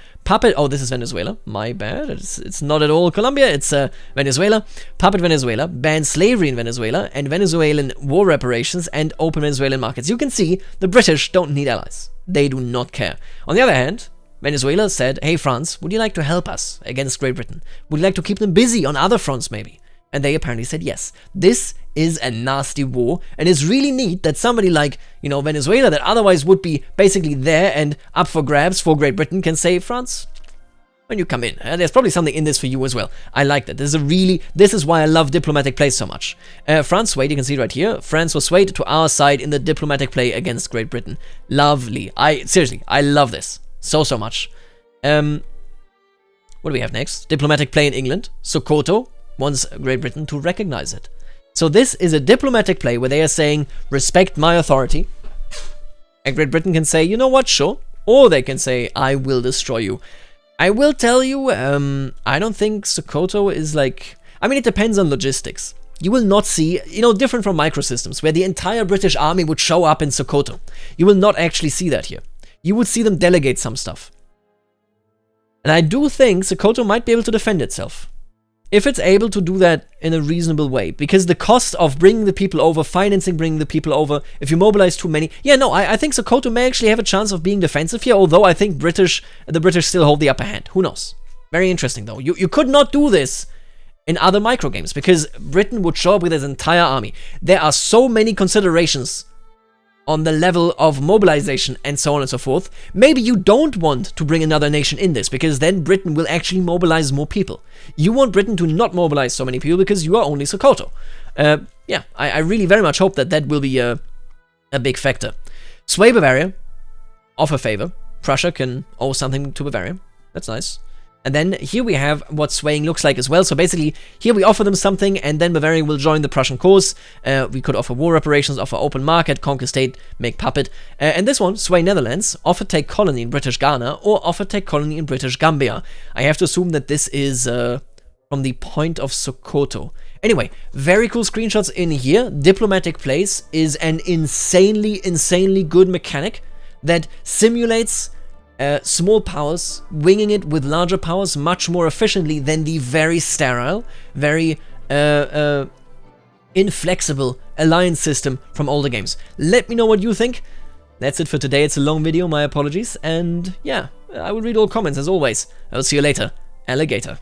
Oh, this is Venezuela. My bad. It's not at all Colombia. It's Venezuela. Puppet Venezuela. Ban slavery in Venezuela, and Venezuelan war reparations, and open Venezuelan markets. You can see the British don't need allies. They do not care. On the other hand, Venezuela said, hey, France, would you like to help us against Great Britain? Would you like to keep them busy on other fronts, maybe? And they apparently said yes. This is a nasty war, and it's really neat that somebody like, Venezuela, that otherwise would be basically there and up for grabs for Great Britain, can say, France, when you come in. There's probably something in this for you as well. I like that. This is why I love diplomatic plays so much. France swayed, you can see right here. France was swayed to our side in the diplomatic play against Great Britain. Lovely. Seriously, I love this so much. What do we have next? Diplomatic play in England. Sokoto wants Great Britain to recognize it. So this is a diplomatic play where they are saying, respect my authority. And Great Britain can say, you know what, sure. Or they can say, I will destroy you. I will tell you, I don't think Sokoto is like... I mean, it depends on logistics. You will not see, different from microsystems, where the entire British army would show up in Sokoto. You will not actually see that here. You would see them delegate some stuff. And I do think Sokoto might be able to defend itself. If it's able to do that in a reasonable way, because the cost of bringing the people over, financing bringing the people over, if you mobilize too many, I think Sokoto may actually have a chance of being defensive here, although I think the British still hold the upper hand. Who knows? Very interesting though. You could not do this in other micro games, because Britain would show up with its entire army. There are so many considerations on the level of mobilization and so on and so forth. Maybe you don't want to bring another nation in this, because then Britain will actually mobilize more people. You want Britain to not mobilize so many people because you are only Sokoto. I really very much hope that will be a big factor. Sway Bavaria, offer favor. Prussia can owe something to Bavaria. That's nice. And then here we have what swaying looks like as well. So basically, here we offer them something, and then Bavaria will join the Prussian cause. We could offer war reparations, offer open market, conquer state, make puppet. And this one, sway Netherlands, offer take colony in British Ghana, or offer take colony in British Gambia. I have to assume that this is from the point of Sokoto. Anyway, very cool screenshots in here. Diplomatic plays is an insanely good mechanic that simulates small powers, winging it with larger powers much more efficiently than the very sterile, very inflexible alliance system from older games. Let me know what you think. That's it for today. It's a long video, my apologies. And yeah, I will read all comments as always. I will see you later. Alligator.